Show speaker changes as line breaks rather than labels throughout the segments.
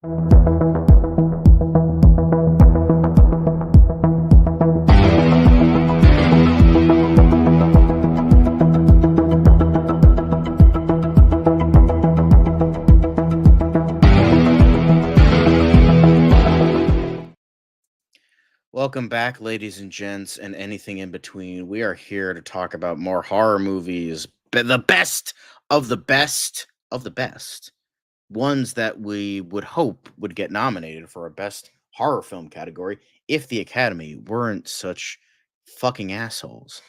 Welcome back, ladies and gents, and anything in between. We are here to talk about more horror movies, the best of the best of the best. Ones that we would hope would get nominated for a best horror film category if the Academy weren't such fucking assholes.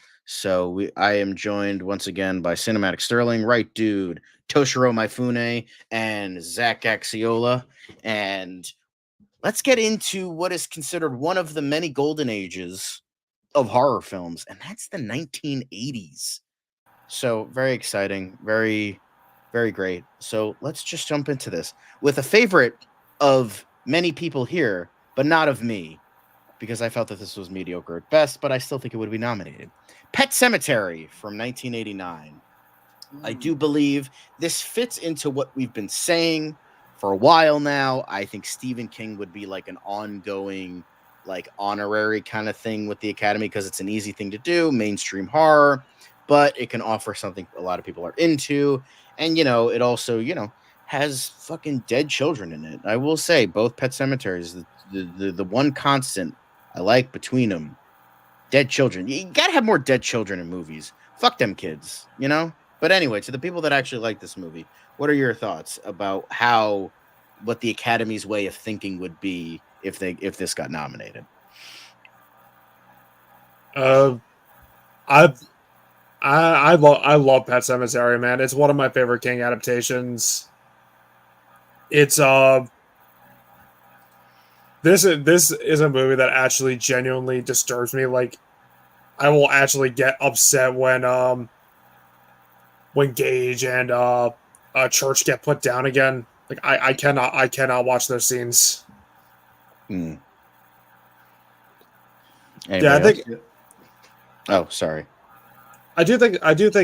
I am joined once again by Cinematic Sterling, Right Dude, Toshiro Maifune, and Zach Axiola. And let's get into what is considered one of the many golden ages of horror films, and that's the 1980s. So, very exciting, very, very great. So, let's just jump into this with a favorite of many people here, but not of me, because I felt that this was mediocre at best, but I still think it would be nominated. Pet Cemetery from 1989. I do believe this fits into what we've been saying for a while now. I think Stephen King would be like an ongoing, like honorary kind of thing with the Academy because it's an easy thing to do, mainstream horror, but it can offer something a lot of people are into. And, it also, has fucking dead children in it. I will say both Pet Cemeteries, the one constant I like between them, dead children. You gotta have more dead children in movies. Fuck them kids, But anyway, to the people that actually like this movie, what are your thoughts about what the Academy's way of thinking would be if this got nominated?
I love Pet Sematary, man. It's one of my favorite King adaptations. It's this is a movie that actually genuinely disturbs me. Like, I will actually get upset when Gage and Church get put down again. Like, I cannot watch those scenes.
Yeah,
I think.
Oh, sorry.
I do think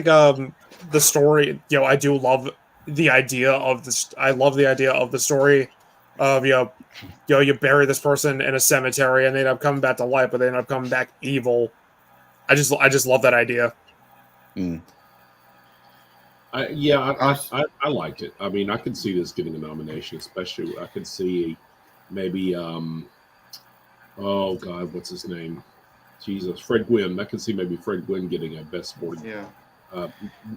the story. I do love the idea of this. I love the idea of the story of you bury this person in a cemetery and they end up coming back to life, but they end up coming back evil. I just love that idea.
I liked it. I mean, I could see this getting a nomination, especially I could see maybe oh God, what's his name? Jesus, Fred Gwynn. I could see maybe Fred Gwynn getting a best supporting.
Yeah.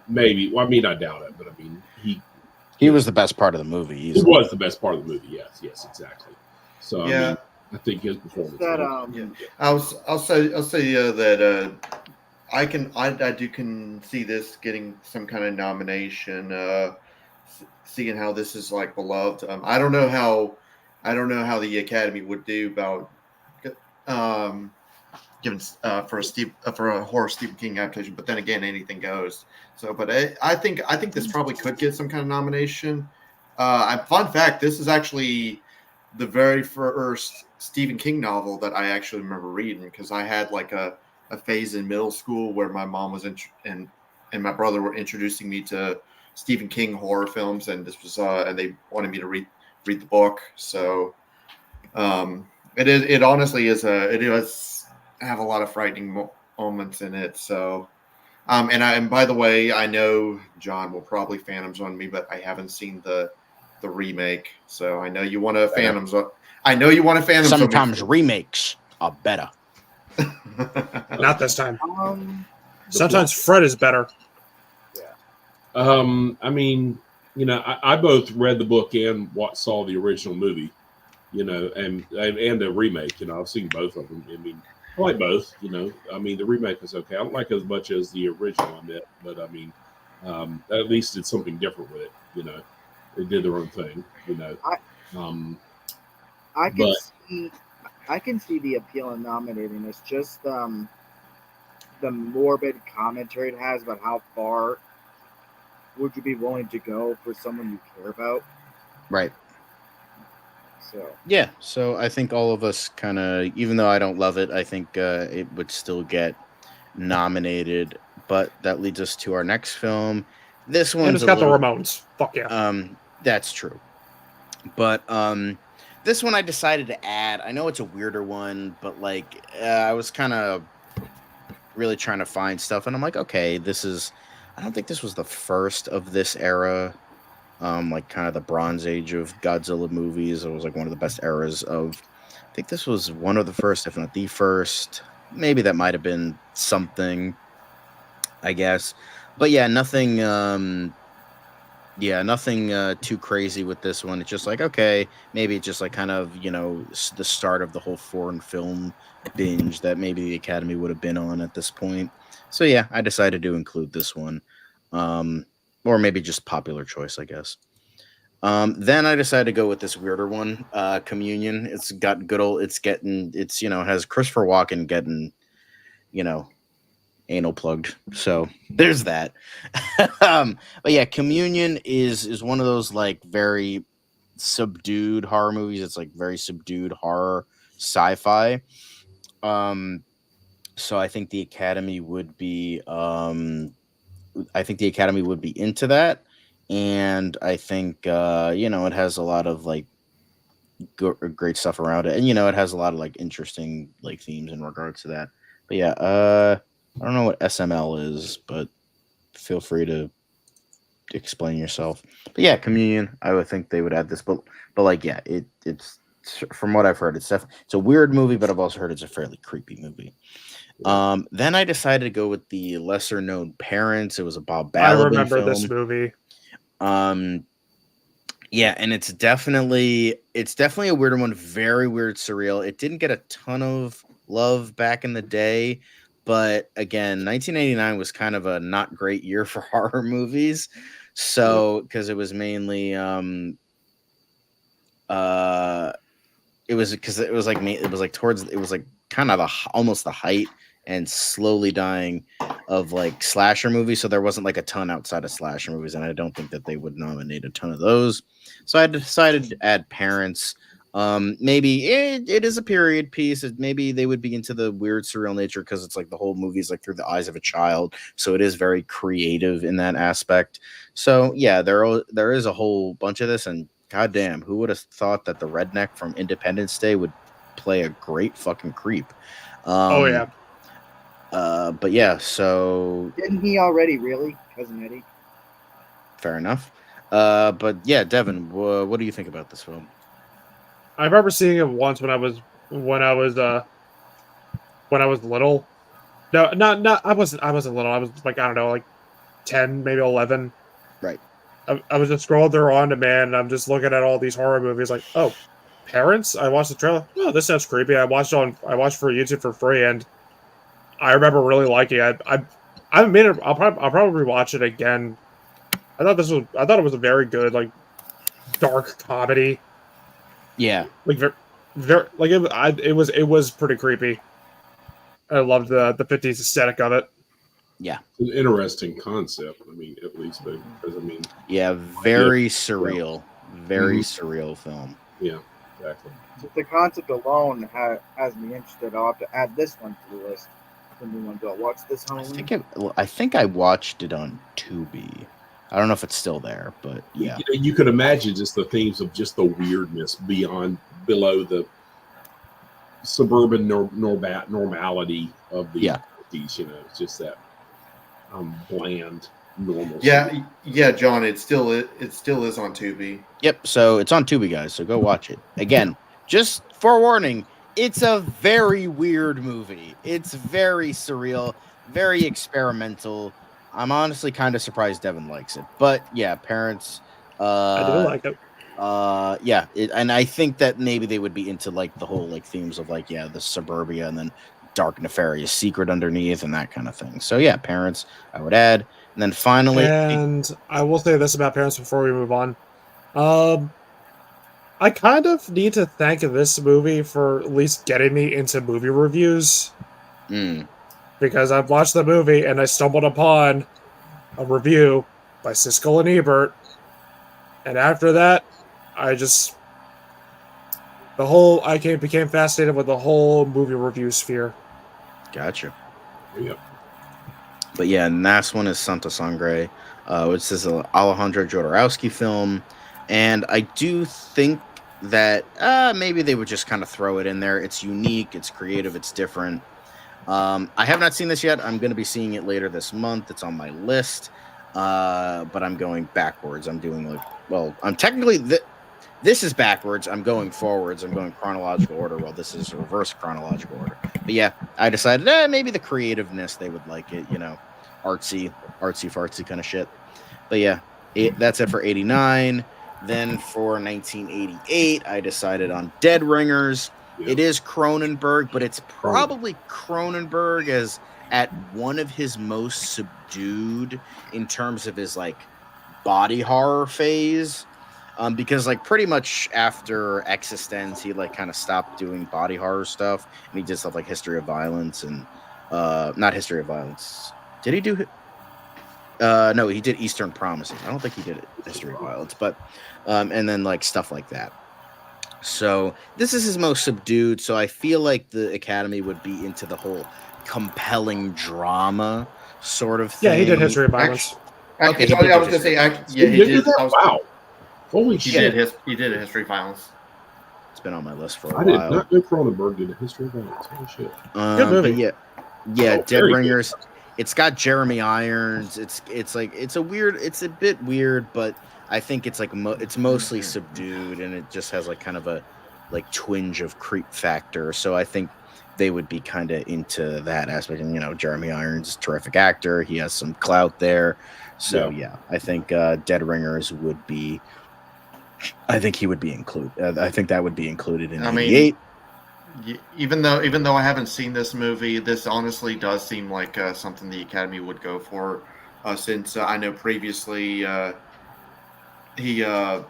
Maybe. Well, I mean, I doubt it, but I mean,
he was the best part of the movie.
He was the best part of the movie. Yes, exactly. So
yeah,
I mean, I think his performance.
I'll say that I can see this getting some kind of nomination. Seeing how this is like beloved, I don't know how the Academy would do about given for a horror Stephen King adaptation. But then again, anything goes. So, but I think this probably could get some kind of nomination. Fun fact: this is actually the very first Stephen King novel that I actually remember reading, because I had like a phase in middle school where my mom was and my brother were introducing me to Stephen King horror films, and this was and they wanted me to read the book. So it honestly is it does have a lot of frightening moments in it. So and by the way, I know John will probably Phantoms on me, but I haven't seen the remake. So I know you want to Phantoms. I know you want to Phantoms.
Sometimes remakes are better.
Not this time. Sometimes Fred is better.
Yeah. I mean, I both read the book and saw the original movie, and the remake. I've seen both of them. I mean, I like both. I mean, the remake was okay. I don't like it as much as the original, but I mean, at least it's something different with it. They did their own thing.
I can see the appeal in nominating. It's just the morbid commentary it has about how far would you be willing to go for someone you care about.
Right.
So
So I think all of us kind of, even though I don't love it, I think it would still get nominated. But that leads us to our next film. This one's
got the Ramones. Fuck yeah.
That's true. But this one I decided to add. I know it's a weirder one, but like I was kind of really trying to find stuff, and I'm like, okay, this is. I don't think this was the first of this era. Like kind of the Bronze Age of Godzilla movies. It was like one of the best eras of. I think this was one of the first, if not the first. Maybe that might have been something, I guess. But yeah, nothing. Yeah, nothing too crazy with this one. It's just like, okay, maybe it's just like kind of, the start of the whole foreign film binge that maybe the Academy would have been on at this point. So yeah, I decided to include this one. Or maybe just popular choice, I guess. Then I decided to go with this weirder one, Communion. It's got good old, has Christopher Walken getting, you know, anal plugged. So there's that. But yeah, Communion is one of those like very subdued horror movies. It's like very subdued horror sci-fi. So I think the Academy would be into that. And I think it has a lot of like great stuff around it. And it has a lot of like interesting like themes in regards to that. But yeah, I don't know what SML is, but feel free to explain yourself. But yeah, Communion, I would think they would add this, but like yeah, it's from what I've heard, it's a weird movie, but I've also heard it's a fairly creepy movie. Then I decided to go with the lesser known Parents. It was a Bob Balaban
I remember
film.
this movie.
Yeah, and it's definitely a weirder one, very weird, surreal. It didn't get a ton of love back in the day, but again, 1989 was kind of a not great year for horror movies. So, because it was mainly it was like kind of almost the height and slowly dying of like slasher movies, so there wasn't like a ton outside of slasher movies, and I don't think that they would nominate a ton of those. So I decided to add Parents. Maybe it is a period piece. Maybe they would be into the weird surreal nature because it's like the whole movie is like through the eyes of a child, so it is very creative in that aspect. So yeah, there is a whole bunch of this, and goddamn, who would have thought that the redneck from Independence Day would play a great fucking creep?
Oh yeah.
But yeah, so
Didn't he already, really, Cousin Eddie?
fair enough. But yeah, Devin, what do you think about this film?
I remember seeing it once when I was little. No, not I wasn't little. I was like, I don't know, like 10, maybe 11.
Right.
I was just scrolling through on demand, and I'm just looking at all these horror movies like, oh, Parents? I watched the trailer. Oh, this sounds creepy. I watched for YouTube for free, and I remember really liking it. I haven't made it. I'll probably watch it again. I thought it was a very good, like, dark comedy.
Yeah.
Like it was pretty creepy. I loved the 50s aesthetic of it.
Yeah.
It's an interesting concept. I mean, at least because I mean.
Yeah, very surreal. Very surreal film.
Yeah, exactly.
If the concept alone has me interested, I'll have to add this one to the list. When we want to watch this Halloween.
I think I watched it on Tubi. I don't know if it's still there, but yeah.
You could imagine just the themes of just the weirdness below the suburban normality of the 50s. It's just that bland normal.
Yeah, John. It still is on Tubi.
Yep. So it's on Tubi, guys. So go watch it. Again, just forewarning. It's a very weird movie. It's very surreal, very experimental. I'm honestly kind of surprised Devin likes it. But yeah, Parents.
I do like it.
Yeah, and I think that maybe they would be into like the whole like themes of like the suburbia and then dark nefarious secret underneath and that kind of thing. So yeah, Parents I would add, and then finally.
And I will say this about Parents before we move on. I kind of need to thank this movie for at least getting me into movie reviews. Because I've watched the movie and I stumbled upon a review by Siskel and Ebert. And after that, became fascinated with the whole movie review sphere.
Gotcha.
Yep.
But yeah, and last one is Santa Sangre, which is an Alejandro Jodorowsky film. And I do think that maybe they would just kind of throw it in there. It's unique, it's creative, it's different. I have not seen this yet. I'm going to be seeing it later this month. It's on my list, but I'm going backwards. I'm doing I'm technically this is backwards. I'm going forwards. I'm going chronological order. Well, this is reverse chronological order. But yeah, I decided maybe the creativeness they would like it. Artsy fartsy kind of shit. But yeah, that's it for 89. Then for 1988, I decided on Dead Ringers.
Yeah.
It is Cronenberg, but it's probably Cronenberg as at one of his most subdued in terms of his body horror phase. Because pretty much after Existence, he kind of stopped doing body horror stuff, and he did stuff like History of Violence and not History of Violence. Did he do? No, he did Eastern Promises. I don't think he did History of Violence, but and then stuff like that. So this is his most subdued. So I feel like the Academy would be into the whole compelling drama sort of thing.
Yeah, he did History of Violence.
Okay,
he
I
did
was going to say,
He did that? Wow. Holy
He
shit.
did a History of Violence.
It's been on my list for a
I
while.
did not know Cronenberg did a History of Violence. Holy shit.
Good movie.
But yeah,
Oh,
Dead
very
Ringers. It's got Jeremy Irons. It's a bit weird, but I think it's it's mostly subdued, and it just has kind of a twinge of creep factor. So I think they would be kind of into that aspect. And Jeremy Irons is a terrific actor. He has some clout there. So yeah, I think Dead Ringers would be. I think he would be included. I think that would be included in 88.
Even though I haven't seen this movie, this honestly does seem like something the Academy would go for, since I know previously he got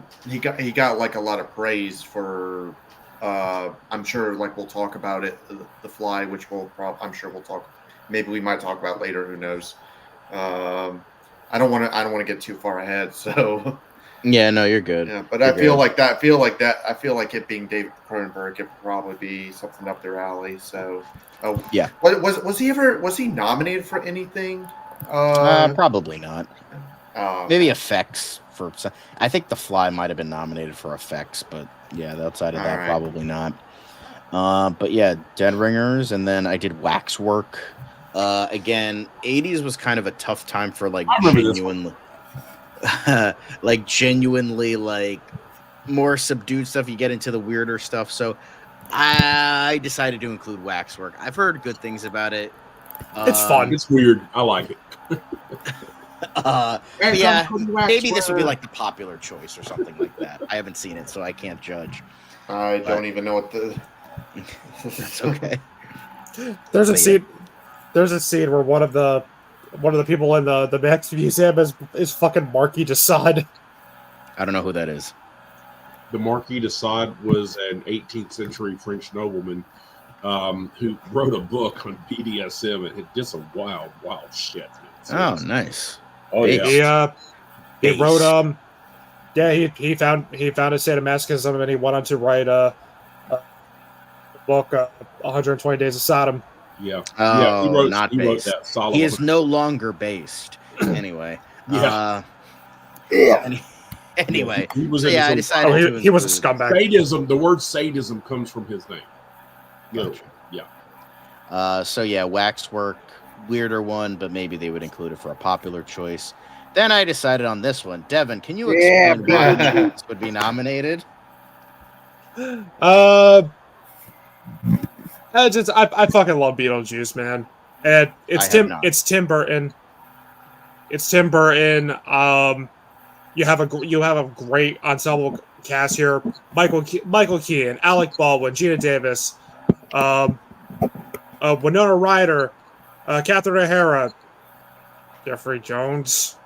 a lot of praise for. I'm sure we'll talk about it, The Fly, which I'm sure we'll talk. Maybe we might talk about later. Who knows? I don't want to get too far ahead. So.
Yeah, no, you're good.
Yeah, but
You're
I feel
good.
I feel like it being David Cronenberg, it would probably be something up their alley. So,
yeah.
Was he nominated for anything?
Probably not. Maybe effects for. I think The Fly might have been nominated for effects, but yeah, outside of that,
right.
probably not. But yeah, Dead Ringers, and then I did Waxwork. Again, 80s was kind of a tough time for genuinely more subdued stuff. You get into the weirder stuff. So I decided to include Waxwork. I've heard good things about it.
It's fun.
It's weird. I like it.
Yeah, maybe this would be the popular choice or something like that. I haven't seen it, so I can't judge.
I don't even know what the.
That's okay.
There's a scene where one of the people in the Max Museum is fucking Marquis de Sade.
I don't know who that is.
The Marquis de Sade was an 18th century French nobleman who wrote a book on BDSM and it did some wild shit.
Oh, nice.
Oh yeah.
He wrote he found a sadomasochism and he went on to write a book 120 Days of Sodom.
Yeah.
Oh,
he wrote that Solomon.
He is no longer based. Anyway.
Yeah.
Anyway.
He was
I decided
he was a scumbag.
Sadism. The word sadism comes from his name.
Gotcha.
Yeah.
So yeah, Waxwork, weirder one, but maybe they would include it for a popular choice. Then I decided on this one. Devin, can you explain why this would be nominated?
I fucking love Beetlejuice, man. And it's Tim Burton. It's Tim Burton. You have a great ensemble cast here. Michael Keaton, Alec Baldwin, Gina Davis, Winona Ryder, Catherine O'Hara, Jeffrey Jones.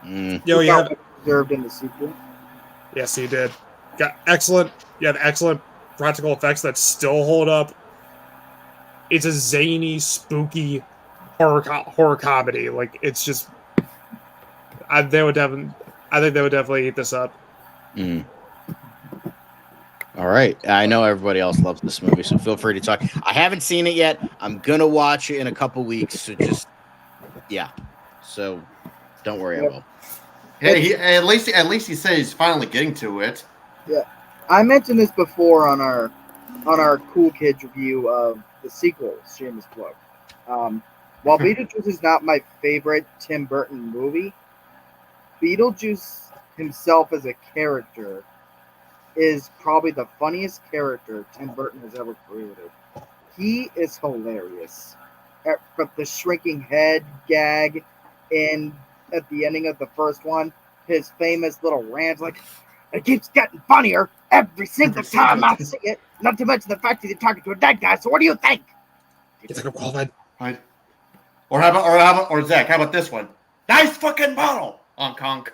You have observed in the sequel.
Yes, he did. You have excellent practical effects that still hold up. It's a zany, spooky horror comedy. It's just, I think they would definitely eat this up.
Mm. All right. I know everybody else loves this movie, so feel free to talk. I haven't seen it yet. I'm gonna watch it in a couple weeks. So so don't worry, I will.
Hey, at least he says he's finally getting to it.
Yeah, I mentioned this before on our Cool Kids review of the sequel, Seamus book. While Beetlejuice is not my favorite Tim Burton movie, Beetlejuice himself as a character is probably the funniest character Tim Burton has ever created. He is hilarious. But the shrinking head gag in at the ending of the first one, his famous little rant, like, it keeps getting funnier every single time I see it. Not to mention the fact that you're talking to a dead guy. So what do you think?
You think I'm qualified?
Right. Or Zach, how about this one? Nice fucking bottle. Honk honk.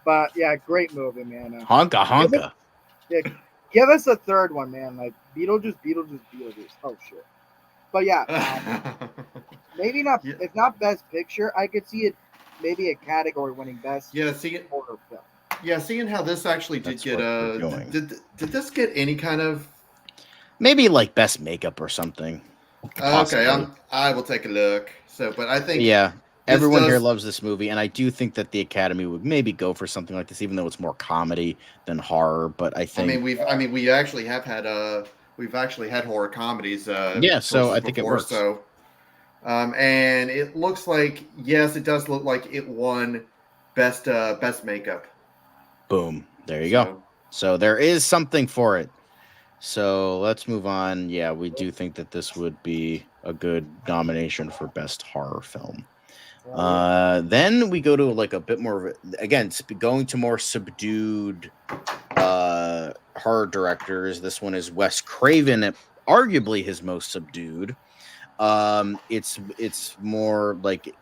But yeah, great movie, man.
Honka honka.
Give us a third one, man. Like Beetlejuice. Oh shit. But yeah, maybe not.
Yeah.
If not best picture, I could see it. Maybe a category winning best
Yeah, see it.
horror film.
Yeah, seeing how this actually did
That's
get
where we're going.
did this get any kind of
Maybe like best makeup or something. Possibly.
okay, I will take a look. So, but I think
Yeah,
this
everyone here
does-
loves this movie, and I do think that the Academy would maybe go for something like this, even though it's more comedy than horror. But I
I
think,
mean we actually have had horror comedies
yeah, so I think it
before,
works.
So and it looks like yes, it does look like it won best makeup.
boom, there you go. So there is something for it. So let's move on. Yeah, we do think that this would be a good nomination for best horror film. Then we go to like a bit more of again going to more subdued horror directors. This one is Wes Craven, arguably his most subdued. It's more like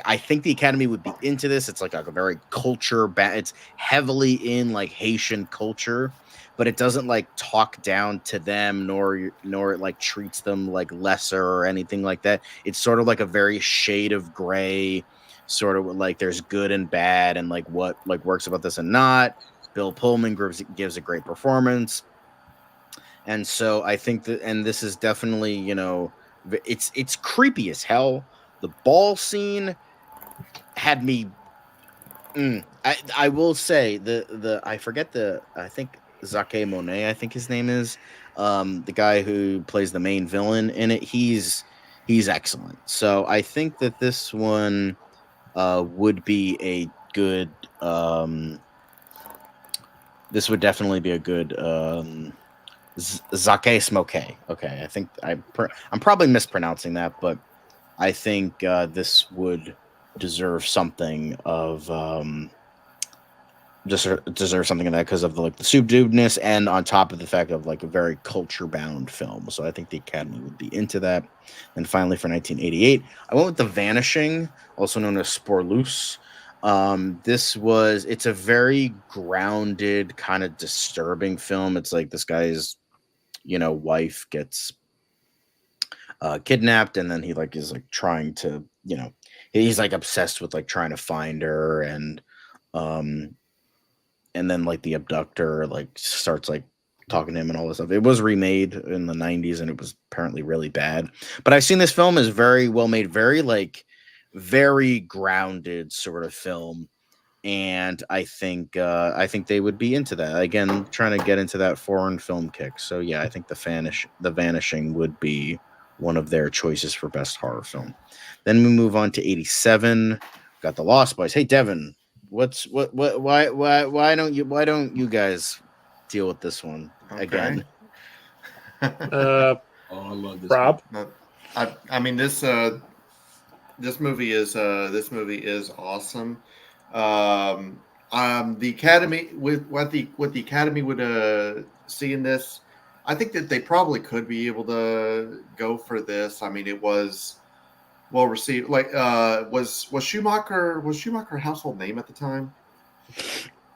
I think the Academy would be into this. It's like a very culture it's heavily in like Haitian culture, but it doesn't like talk down to them nor it like treats them like lesser or anything like that. It's sort of like a very shade of gray, sort of like there's good and bad and like what like works about this and not. Bill Pullman gives a great performance. And so I think that, and this is definitely, you know, it's creepy as hell. The ball scene had me. I will say I forget I think Jacques Monet, I think his name is, the guy who plays the main villain in it. He's excellent. So I think that this one would be a good. This would definitely be a good. Zake Smoke. Okay, I think I'm probably mispronouncing that, but I think this would deserve something of deserve something of that because of the subduedness and on top of the fact of like a very culture bound film. So I think the Academy would be into that. And finally, for 1988, I went with The Vanishing, also known as Sporloose. It's a very grounded, kind of disturbing film. It's like this guy's wife gets kidnapped, and then he like is like trying to, he's like obsessed with like trying to find her, and then like the abductor like starts like talking to him and all this stuff. It was remade in the 90s and it was apparently really bad, but I've seen this film as very well made, very grounded sort of film. And I think they would be into that. Again, trying to get into that foreign film kick. So yeah, I think The Vanishing would be one of their choices for best horror film. Then we move on to 87. Got The Lost Boys. Hey Devin, why don't you guys deal with this one again?
Oh, I love this.
Rob,
I mean this movie is awesome. The Academy with what the Academy would see in this, I think that they probably could be able to go for this. I mean, it was well received. Like, was Schumacher a household name at the time?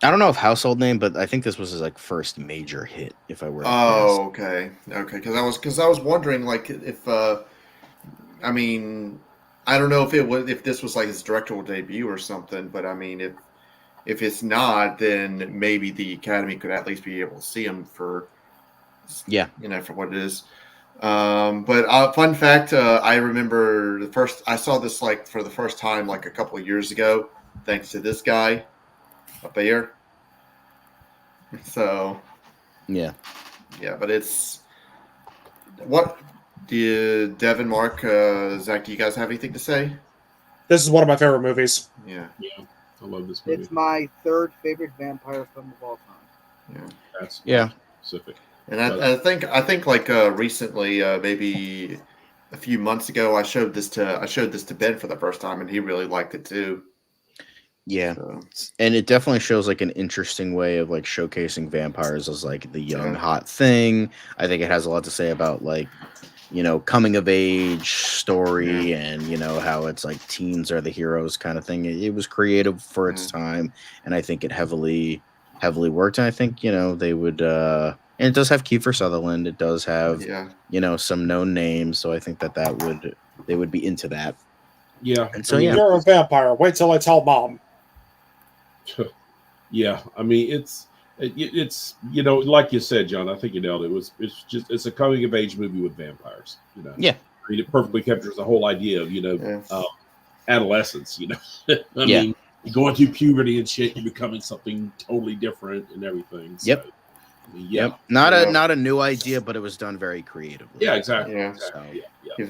I don't know if household name, but I think this was his like first major hit. If I were.
Oh, okay. Because I was wondering like if I mean. I don't know if this was like his directorial debut or something, but I mean, if it's not, then maybe the Academy could at least be able to see him for, for what it is. But fun fact, I remember I saw this like for the first time like a couple of years ago thanks to this guy up here. So
Yeah.
yeah, but it's what do you, Devin, Mark, Zach? Do you guys have anything to say?
This is one of my favorite movies.
Yeah,
Yeah, I love this movie.
It's my third favorite vampire film of all time.
yeah.
That's
Yeah.
specific.
And I think like recently, maybe a few months ago, I showed this to Ben for the first time, and he really liked it too.
Yeah.
So,
And it definitely shows like an interesting way of like showcasing vampires as like the young
Yeah.
hot thing. I think it has a lot to say about like, you know, coming of age story and, you know, how it's like teens are the heroes kind of thing. It was creative for its time, and I think it heavily worked. And I think, you know, they would and it does have Kiefer Sutherland. It does have,
yeah,
you know, some known names, so I think that they would be into that.
Yeah.
And so
I mean,
yeah.
You're a vampire. Wait till I tell mom.
Yeah, I mean it's you know, like you said, John. I think you nailed it. It's a coming of age movie with vampires. You know,
Yeah.
I mean, it perfectly captures the whole idea of
yeah.
adolescence. You know, I
Yeah.
mean, you're going through puberty and shit. You're becoming something totally different and everything. So,
Yep.
I mean, yeah.
Yep. Not
Yeah.
not a new idea, but it was done very creatively.
Yeah, exactly.
Yeah.
Exactly. Yeah.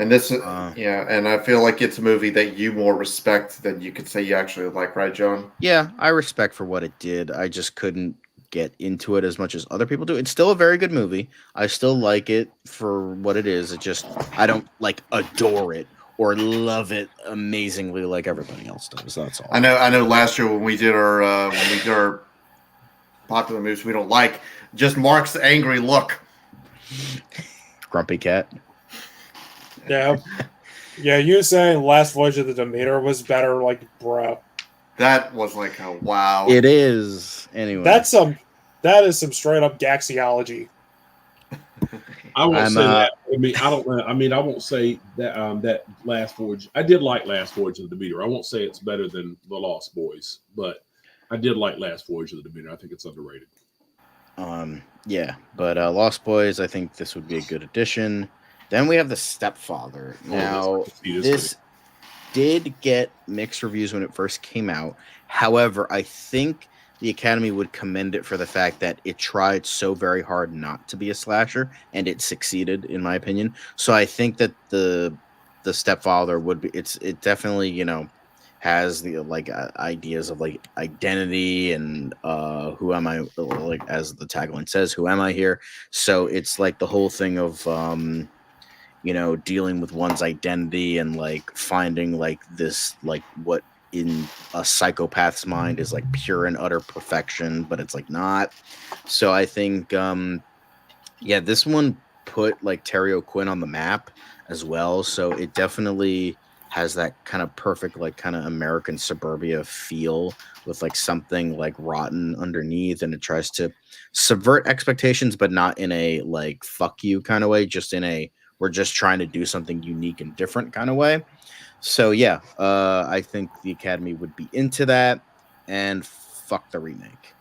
And this,
Uh,
yeah, and I feel like it's a movie that you more respect than you could say you actually like, right, John?
Yeah, I respect for what it did. I just couldn't get into it as much as other people do. It's still a very good movie. I still like it for what it is. It just I don't like adore it or love it amazingly like everybody else does. That's all.
I know. Last year when we did our popular movies we don't like, just Mark's angry look.
Grumpy cat.
Yeah. Yeah, you saying Last Voyage of the Demeter was better, like, bro.
That was like a wow.
It is. Anyway.
That is some straight up gaxiology.
I won't
I'm,
say that. I mean, I don't. I mean, I won't say that. That Last Voyage. I did like Last Voyage of the Demeter. I won't say it's better than The Lost Boys, but I did like Last Voyage of the Demeter. I think it's underrated.
Yeah, but Lost Boys, I think this would be a good addition. Then we have The Stepfather. Now, this did get mixed reviews when it first came out. However, I think the Academy would commend it for the fact that it tried so very hard not to be a slasher, and it succeeded, in my opinion. So I think that the Stepfather would be. It definitely, you know, has the like ideas of like identity and who am I, like as the tagline says, who am I here? So it's like the whole thing of you know, dealing with one's identity and like finding like this, like what in a psychopath's mind is like pure and utter perfection, but it's like not. So I think yeah, this one put like Terry O'Quinn on the map as well. So it definitely has that kind of perfect, like kind of American suburbia feel with like something like rotten underneath, and it tries to subvert expectations, but not in a like fuck you kind of way, just in a we're just trying to do something unique and different kind of way. So yeah, I think the Academy would be into that, and fuck the remake.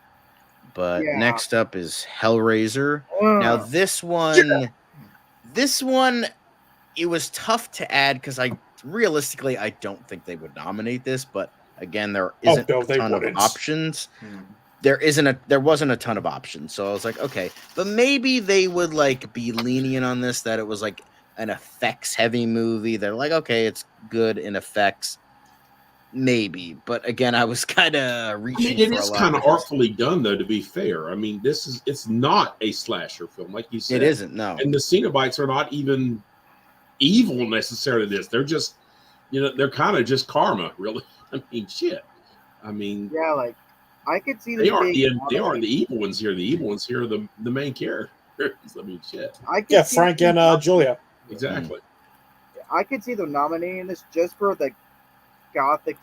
But
Yeah.
next up is Hellraiser. Now this one, it was tough to add because I realistically I don't think they would nominate this. But again, there isn't
no,
a
they
ton of
wouldn't.
options.
Hmm.
There wasn't a ton of options, so I was like, okay, but maybe they would like be lenient on this, that it was like an effects heavy movie. They're like, okay, it's good in effects, maybe, but again, I was kind of
I
reaching.
mean, it
for
is
a lot
kind of
because
artfully done, though. To be fair, I mean, it's not a slasher film, like you said.
it isn't, no.
And the Cenobites are not even evil necessarily. They're just, you know, they're kind of just karma, really. I mean, shit. I mean,
Yeah, like I could see this
they aren't
being
the
nominated.
evil ones here. The evil ones here are the main characters. I mean, shit.
I could
Yeah,
see
Frank
them
and Julia.
Exactly.
I could see them nominating this just for the gothic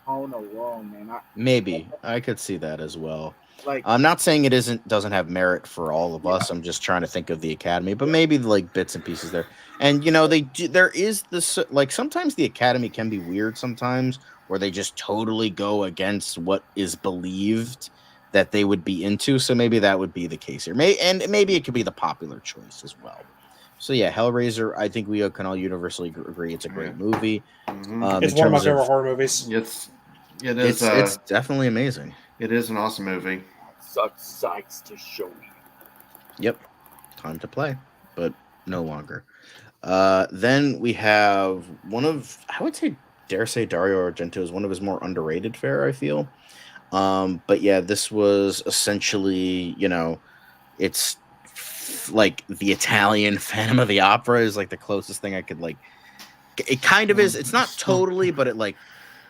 tone alone, man.
Maybe I could see that as well.
Like
I'm not saying it doesn't have merit for all of us. I'm just trying to think of the Academy, but maybe like bits and pieces there. And you know, there is this, like sometimes the Academy can be weird sometimes, where they just totally go against what is believed that they would be into. So maybe that would be the case here. Maybe it could be the popular choice as well. So yeah, Hellraiser. I think we can all universally agree it's a great movie.
Mhm.
It's
In
one of my
terms
favorite horror movies.
It is.
it's definitely amazing.
It is an awesome movie.
Such sights to show you.
Yep, time to play, but no longer. Then we have one of, I would say, dare say Dario Argento is one of his more underrated fare, I feel. But yeah, this was essentially, it's like the Italian Phantom of the Opera is like the closest thing I could like. It kind of is. It's not totally, but it like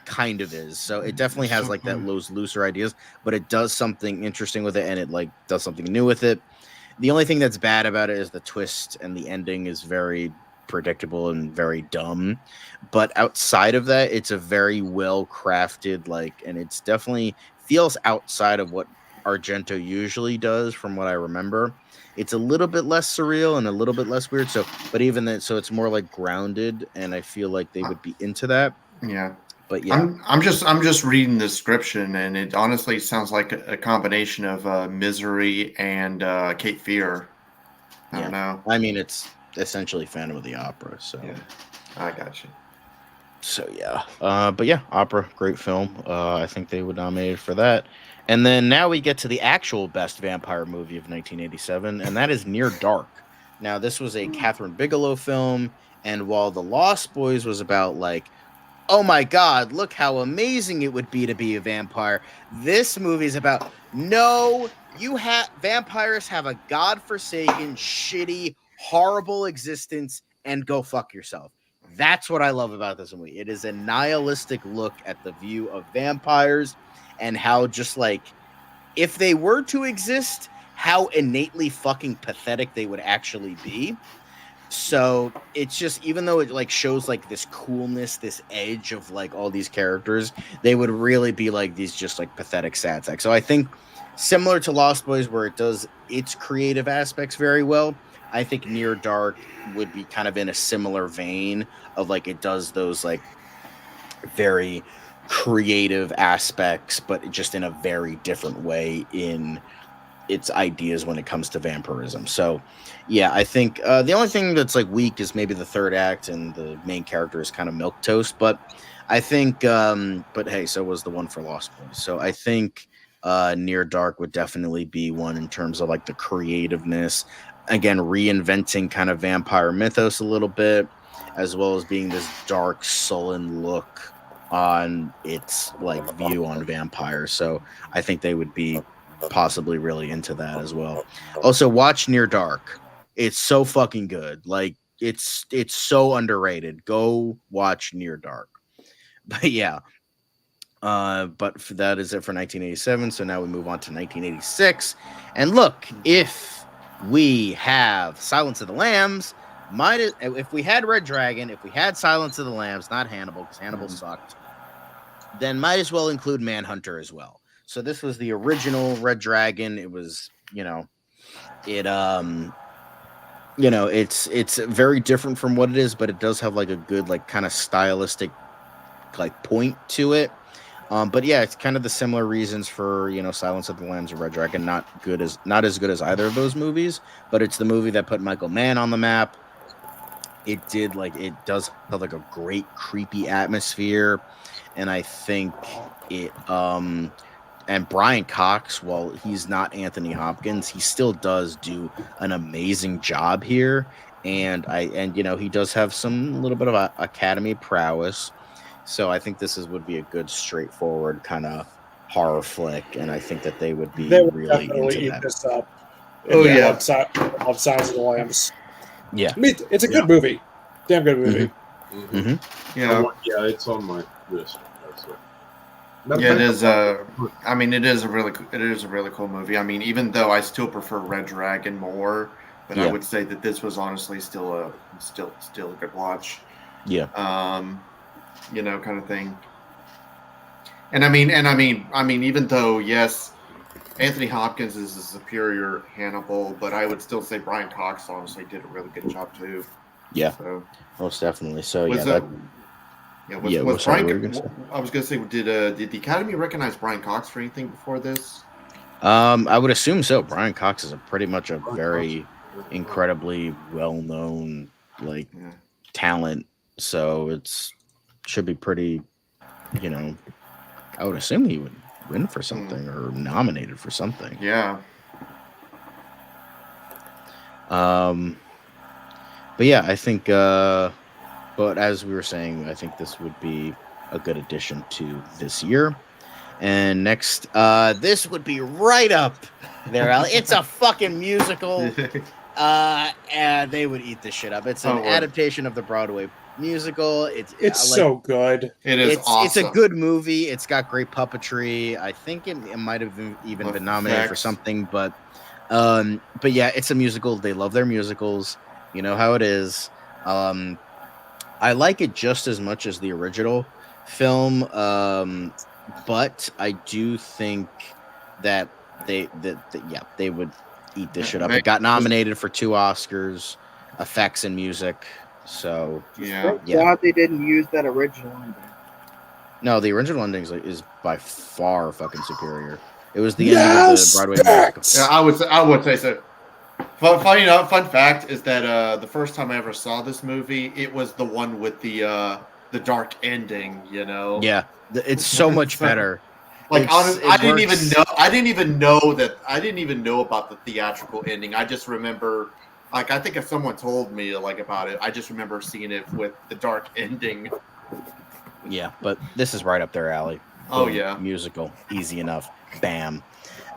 kind of is. So it definitely has like that looser ideas, but it does something interesting with it, and it like does something new with it. The only thing that's bad about it is the twist, and the ending is very predictable and very dumb. But outside of that, it's a very well crafted, like, and it's definitely feels outside of what Argento usually does, from what I remember. It's a little bit less surreal and a little bit less weird. So, but even then, so it's more like grounded, and I feel like they would be into that.
Yeah.
But yeah,
I'm just reading the description, and it honestly sounds like a combination of Misery and Cape Fear. I don't know.
I mean, it's essentially Phantom of the Opera. So
Yeah, I got you.
So yeah, but yeah, Opera, great film. I think they would nominate for that. And then now we get to the actual best vampire movie of 1987, and that is Near Dark. Now this was a Catherine Bigelow film, and while The Lost Boys was about like, oh my god, look how amazing it would be to be a vampire, this movie is about no, vampires have a godforsaken, shitty, horrible existence, and go fuck yourself. That's what I love about this movie. It is a nihilistic look at the view of vampires and how just like if they were to exist, how innately fucking pathetic they would actually be. So it's just, even though it like shows like this coolness, this edge of like all these characters, they would really be like these just like pathetic sad sacks. So I think similar to Lost Boys, where it does its creative aspects very well, I think Near Dark would be kind of in a similar vein of like it does those like very creative aspects, but just in a very different way in its ideas when it comes to vampirism. So yeah, I think the only thing that's like weak is maybe the third act, and the main character is kind of milquetoast, but I think but hey, so was the one for Lost Boys. So I think Near Dark would definitely be one in terms of like the creativeness, again reinventing kind of vampire mythos a little bit, as well as being this dark sullen look on its like view on vampires. So I think they would be possibly really into that as well. Also, watch Near Dark. It's so fucking good. Like it's so underrated. Go watch Near Dark. But yeah. But that is it for 1987. So now we move on to 1986. And look, if we have Silence of the Lambs, if we had Red Dragon, if we had Silence of the Lambs, not Hannibal, because Hannibal sucked, then might as well include Manhunter as well. So this was the original Red Dragon. It was, it's very different from what it is, but it does have like a good like kind of stylistic like point to it. But yeah, it's kind of the similar reasons for Silence of the Lambs and Red Dragon. Not as good as either of those movies, but it's the movie that put Michael Mann on the map. It does have like a great creepy atmosphere, and I think it and Brian Cox, while he's not Anthony Hopkins, he still does do an amazing job here, and he does have some little bit of Academy prowess. So I think this would be a good, straightforward kind of horror flick, and I think that they would be really into
eat
that.
this up.
Oh yeah,
of Silence of the Lambs.
Yeah,
I mean, it's a good movie, damn good movie.
Mm-hmm.
Mm-hmm.
yeah,
It's on my list. That's it.
Yeah, it is. I mean, it is a really cool movie. I mean, even though I still prefer Red Dragon more, but I would say that this was honestly still a good watch.
Yeah.
Kind of thing. And I mean, even though yes, Anthony Hopkins is a superior Hannibal, but I would still say Brian Cox honestly did a really good job too.
Yeah,
so,
most definitely. So
was Brian? I was gonna say, did the Academy recognize Brian Cox for anything before this?
I would assume so. Brian Cox is pretty much a very incredibly well-known like
Yeah.
talent, so it's should be pretty, you know, I would assume he would win for something or nominated for something.
Yeah.
But yeah, I think but as we were saying, I think this would be a good addition to this year. And next, this would be right up there. It's a fucking musical. And they would eat this shit up. It's an adaptation of the Broadway musical. It's like,
so good.
It is awesome.
It's a good movie. It's got great puppetry. I think it might have even been nominated for something, but yeah, it's a musical. They love their musicals. You know how it is. I like it just as much as the original film, but I do think that they would eat this shit up. It got nominated for 2 Oscars, effects and music. So
glad they didn't use that original ending.
No, the original ending is by far fucking superior. It was the ending of the Broadway musical.
Yeah, I would say so. Fun fact is that the first time I ever saw this movie, it was the one with the dark ending. You know.
Yeah, it's so much better.
Like honestly, I didn't even know about the theatrical ending. I just remember, like, I think if someone told me like about it, I just remember seeing it with the dark ending.
Yeah, but this is right up their alley.
Oh yeah,
musical, easy enough. Bam.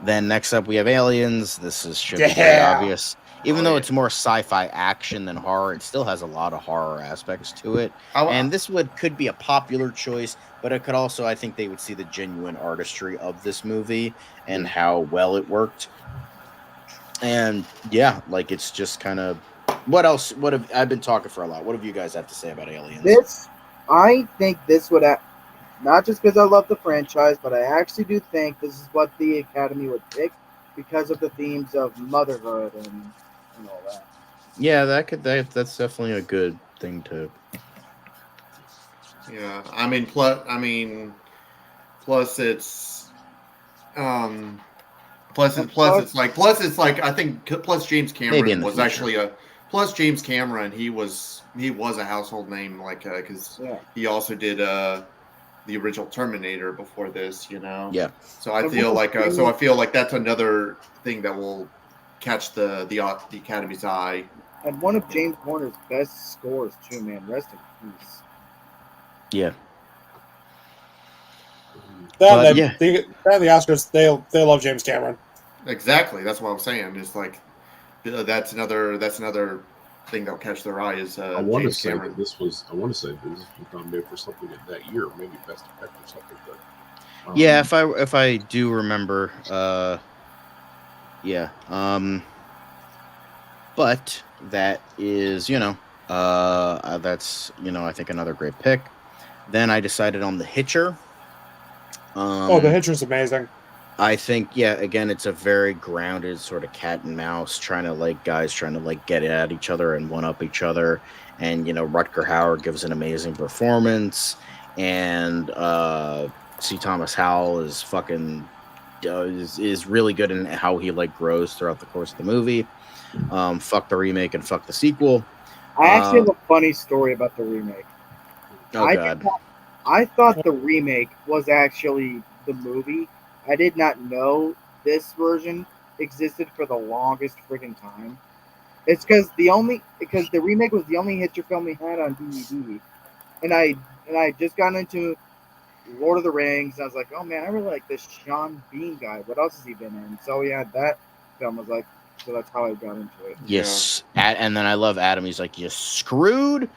Then next up we have Aliens. This should be pretty obvious. Even though it's more sci-fi action than horror, it still has a lot of horror aspects to it. And this could be a popular choice, but it could also, I think they would see the genuine artistry of this movie and how well it worked. And yeah, like it's just kind of what else? I've been talking for a lot. What have you guys have to say about Aliens?
I think this would not just because I love the franchise, but I actually do think this is what the Academy would pick because of the themes of motherhood and all that.
Yeah, that's definitely a good thing to.
Yeah, plus it's James Cameron was actually James Cameron, he was a household name, like because he also did the original Terminator before this, you know.
Yeah.
So I feel like that's another thing that will catch the Academy's eye.
And one of James Horner's best scores too, man. Rest in peace.
Yeah.
The Oscars, they love James Cameron.
Exactly. That's what I'm saying. It's like that's another thing that'll catch their eye is
I want to
James
say
Cameron.
that this was nominated for something that year, maybe Best Effect or something. But
yeah, if I do remember, yeah. But that is, that's I think another great pick. Then I decided on The Hitcher.
The Hitcher's amazing.
I think, again, it's a very grounded sort of cat and mouse, guys trying to get at each other and one up each other. And, Rutger Hauer gives an amazing performance. And C. Thomas Howell is fucking is really good in how he grows throughout the course of the movie. Fuck the remake and fuck the sequel.
I actually have a funny story about the remake.
God.
I thought the remake was actually the movie. I did not know this version existed for the longest freaking time. It's because the remake was the only Hitcher film we had on DVD, and I just got into Lord of the Rings. And I was like, oh man, I really like this Sean Bean guy. What else has he been in? So yeah, that film was so that's how I got into it.
Yes, and then I love Adam. He's like, you screwed.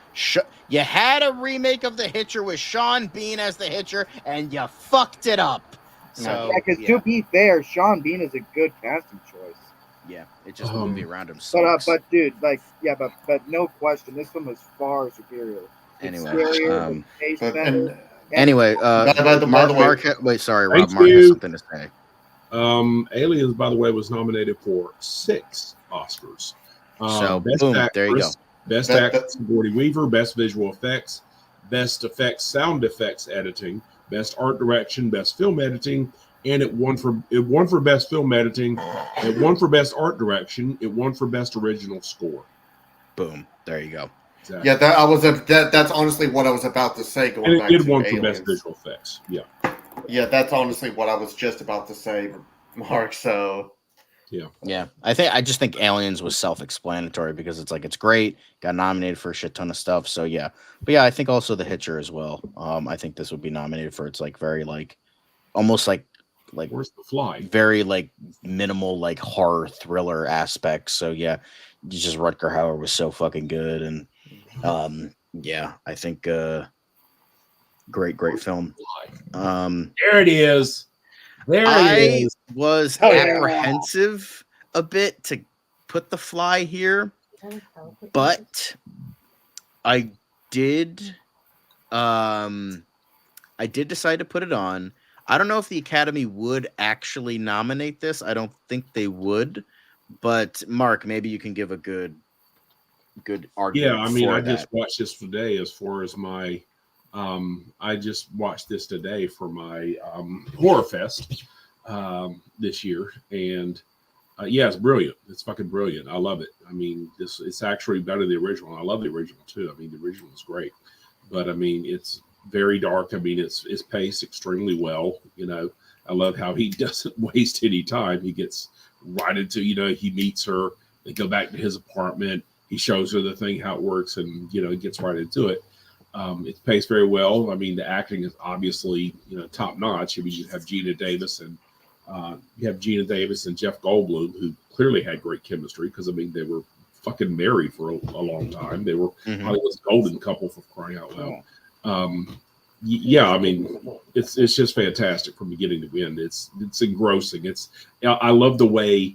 You had a remake of The Hitcher with Sean Bean as the Hitcher, and you fucked it up. So,
because to be fair, Sean Bean is a good casting choice.
Yeah, it just the movie around him sucks.
But dude, but no question, this one was far superior.
Anyway,
Anyway,
by the way,
wait, sorry, Rob. Mark has something to say.
Aliens, by the way, was nominated for 6 Oscars.
So,
Best
boom,
Actress,
there you go.
Best Actress, Sigourney Weaver. Best Visual Effects, Best Effects Sound Effects Editing, Best Art Direction, Best Film Editing, and it won for best film editing, it won for best art direction, it won for best original score.
Boom. There you go.
Exactly.
Yeah, that's honestly what I was about to say. Going
And
back
it
to
won for
Aliens.
best visual effects. Yeah.
Yeah, that's honestly what I was just about to say, Mark. So
Yeah, I just think Aliens was self-explanatory because it's like it's great, got nominated for a shit ton of stuff. So yeah, but yeah, I think also The Hitcher as well. I think this would be nominated for its like very like almost like
Where's the Fly?
very like minimal like horror thriller aspects. So yeah, just Rutger Hauer was so fucking good, and yeah, I think great film.
There it is. There
I
it is.
was
Oh, yeah.
apprehensive a bit to put The Fly here, but I did decide to put it on. I don't know if the Academy would actually nominate this. I don't think they would, but Mark, maybe you can give a good argument.
Yeah, I mean,
for
I
that.
just watched this today as far as my I just watched this today for my horror fest this year, and yeah, it's brilliant. It's fucking brilliant. I love it. I mean, it's actually better than the original. I love the original too. I mean, the original is great, but I mean, it's very dark. I mean, it's paced extremely well. You know, I love how he doesn't waste any time. He gets right into, you know, he meets her. They go back to his apartment. He shows her the thing, how it works, and, you know, he gets right into it. It's paced very well. I mean, the acting is obviously, you know, top notch. I mean, you have Gina Davis and Jeff Goldblum, who clearly had great chemistry because, I mean, they were fucking married for a long time. They were Hollywood's golden couple, for crying out loud. Yeah, I mean, it's just fantastic from beginning to end. It's engrossing. I love the way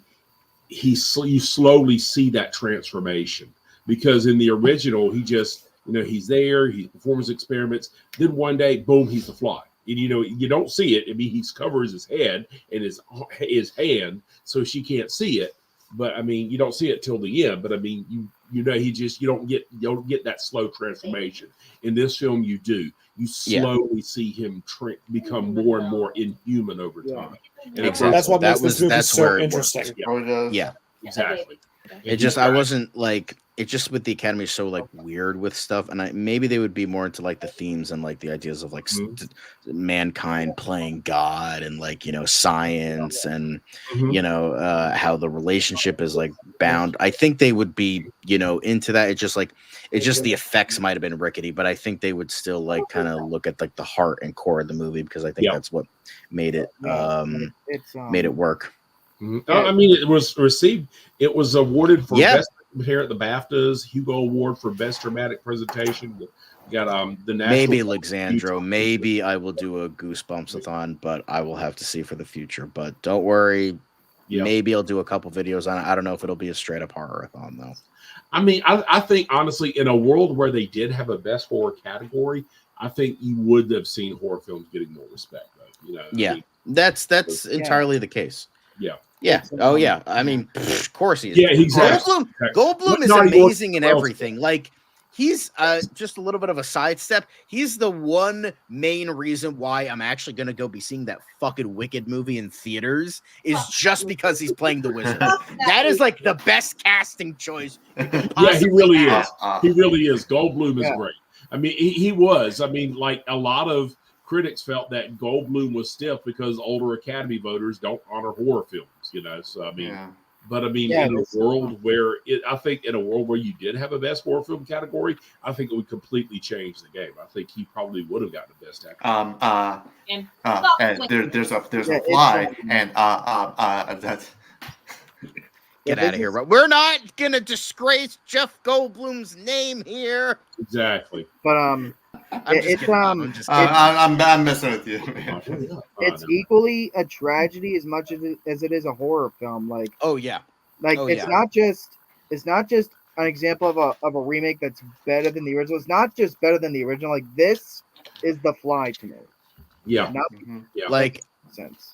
you slowly see that transformation, because in the original he just, you know, he's there, he performs experiments, then one day, boom, he's the Fly. And, you know, you don't see it. I mean, he covers his head and his hand so she can't see it. But I mean, you don't see it till the end. But I mean, you know, you don't get that slow transformation. In this film, you do. You slowly see him become more and more inhuman over time. And
Exactly.
That's what makes this movie
that's
so
where it
interesting.
Yeah,
exactly.
it just I wasn't like it just with the Academy is so like weird with stuff, and maybe they would be more into like the themes and like the ideas of like mankind playing God and like, you know, science and you know how the relationship is like bound. I think they would be, you know, into that. It's just the effects might have been rickety, but I think they would still like kind of look at like the heart and core of the movie, because I think that's what made it made it work.
I mean, it was awarded for best here at the BAFTAs, Hugo Award for best dramatic presentation. We got the national.
Maybe Alexandro. Maybe I will do a Goosebumps-a-thon, but I will have to see for the future. But don't worry, maybe I'll do a couple videos on it. I don't know if it'll be a straight up horror-a-thon though. I
mean, I think honestly, in a world where they did have a best horror category, I think you would have seen horror films getting more respect, though. You know,
I mean, that's entirely the case.
Yeah.
Yeah. Oh yeah. I mean, of course he is.
Yeah, exactly.
Goldblum is amazing in everything. Like, he's just a little bit of a sidestep. He's the one main reason why I'm actually gonna go be seeing that fucking Wicked movie in theaters, is just because he's playing the wizard. That is like the best casting choice you could possibly
he really
have.
is. He really is. Goldblum is great. I mean, he was. I mean, like, a lot of critics felt that Goldblum was stiff because older Academy voters don't honor horror films, you know. So I mean, but I mean, in a world where I think in a world where you did have a best horror film category, I think it would completely change the game. I think he probably would have gotten the best actor.
And there's a Fly, and that's.
Get out of here! We're not gonna disgrace Jeff Goldblum's name here.
Exactly.
But
I'm messing with you. Man.
It's equally a tragedy as much as it is a horror film. Like, it's not just an example of a remake that's better than the original. It's not just better than the original. Like, this is The Fly to me.
Yeah.
Like,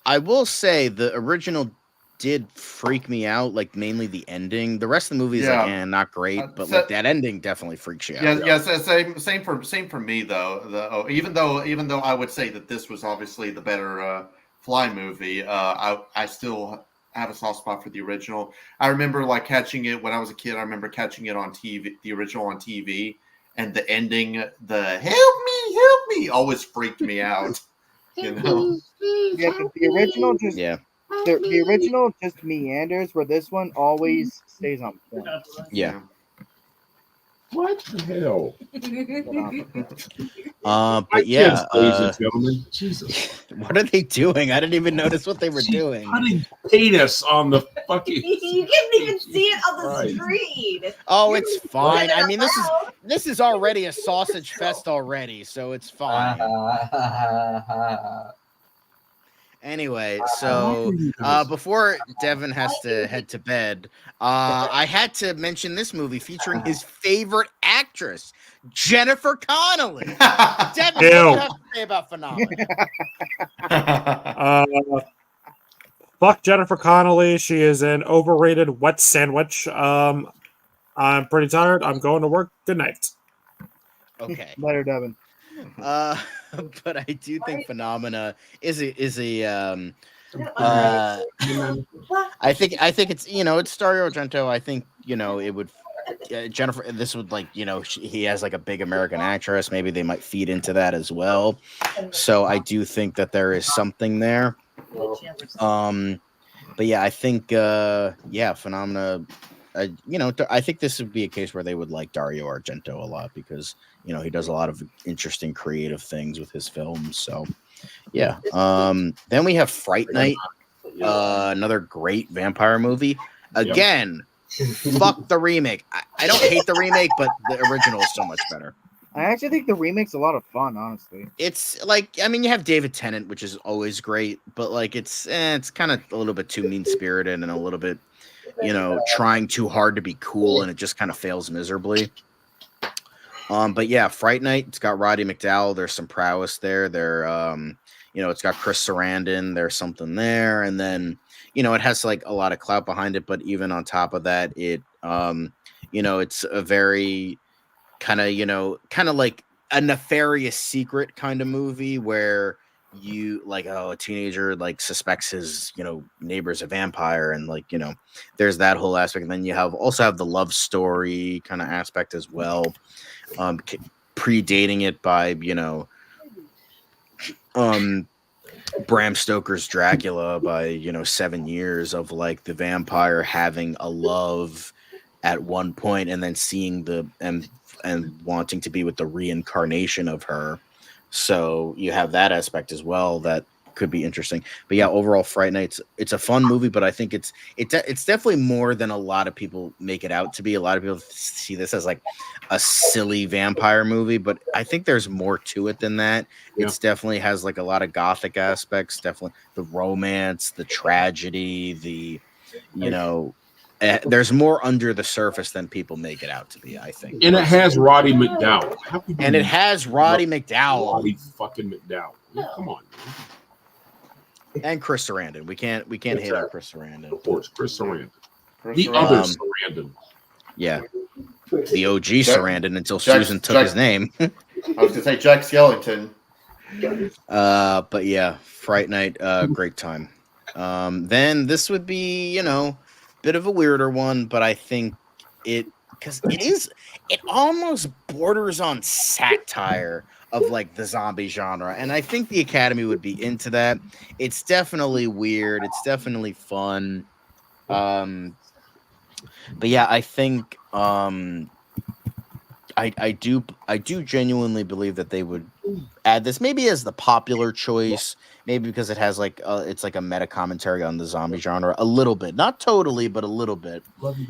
I will say the original did freak me out, like mainly the ending. The rest of the movie is not great, but like that ending definitely freaks you out.
Same for me though. Even though I would say that this was obviously the better Fly movie, I still have a soft spot for the original. I remember like catching it when I was a kid. I remember catching it on TV, the original on TV, and the ending, the help me, always freaked me out. You know?
Yeah, but the original just
Yeah.
the original just meanders, where this one always stays on point.
Yeah.
What the hell?
But yeah,
ladies and gentlemen, Jesus.
what are they doing? I didn't even notice what they were
She's
doing.
putting penis on the fucking.
You couldn't even see it on the
Right.
screen.
Oh, it's fine. I mean,
Loud.
this is already a sausage fest already, so it's fine. Anyway, so before Devin has to head to bed, I had to mention this movie featuring his favorite actress, Jennifer Connelly. Devin, what do you have to say about Phenomenal?
Fuck Jennifer Connelly. She is an overrated wet sandwich. I'm pretty tired. I'm going to work. Good night.
Okay.
Later, Devin.
But I do think Phenomena is a I think it's it's Dario Argento. I think it would Jennifer. This would he has like a big American actress. Maybe they might feed into that as well. So I do think that there is something there. But yeah, I think Phenomena. I think this would be a case where they would like Dario Argento a lot because he does a lot of interesting creative things with his films. So yeah. Then we have Fright Night, another great vampire movie. Again, fuck the remake. I don't hate the remake, but the original is so much better.
I actually think the remake's a lot of fun, honestly.
It's you have David Tennant, which is always great, but it's kind of a little bit too mean-spirited and a little bit trying too hard to be cool, and it just kind of fails miserably. But yeah, Fright Night, it's got Roddy McDowall. There's some prowess there. It's got Chris Sarandon. There's something there. And then, it has a lot of clout behind it. But even on top of that, it's a very kind of like a nefarious secret kind of movie where you a teenager suspects his neighbor's a vampire, and there's that whole aspect. And then you also have the love story kind of aspect as well, predating it by Bram Stoker's Dracula by 7 years of the vampire having a love at one point and then seeing and wanting to be with the reincarnation of her. So you have that aspect as well that could be interesting. But yeah, overall, Fright Night, it's a fun movie, but I think it's definitely more than a lot of people make it out to be. A lot of people see this as a silly vampire movie, but I think there's more to it than that. Yeah. It's definitely has a lot of gothic aspects, definitely the romance, the tragedy, there's more under the surface than people make it out to be, I think.
And it has Roddy McDowall.
And it has Roddy McDowall.
Roddy fucking McDowall. Yeah, come on, man.
And Chris Sarandon. We can't hate on Chris Sarandon.
Of course, Chris Sarandon. The other Sarandon.
Yeah. The OG Sarandon until Susan took his name.
I was gonna say Jack Skellington.
But yeah, Fright Night, great time. Then this would be, bit of a weirder one, but I think it almost borders on satire of the zombie genre, and I think the Academy would be into that. It's definitely weird, it's definitely fun, but yeah, I think I do genuinely believe that they would add this maybe as the popular choice, maybe because it has it's a meta commentary on the zombie genre a little bit, not totally, but a little bit.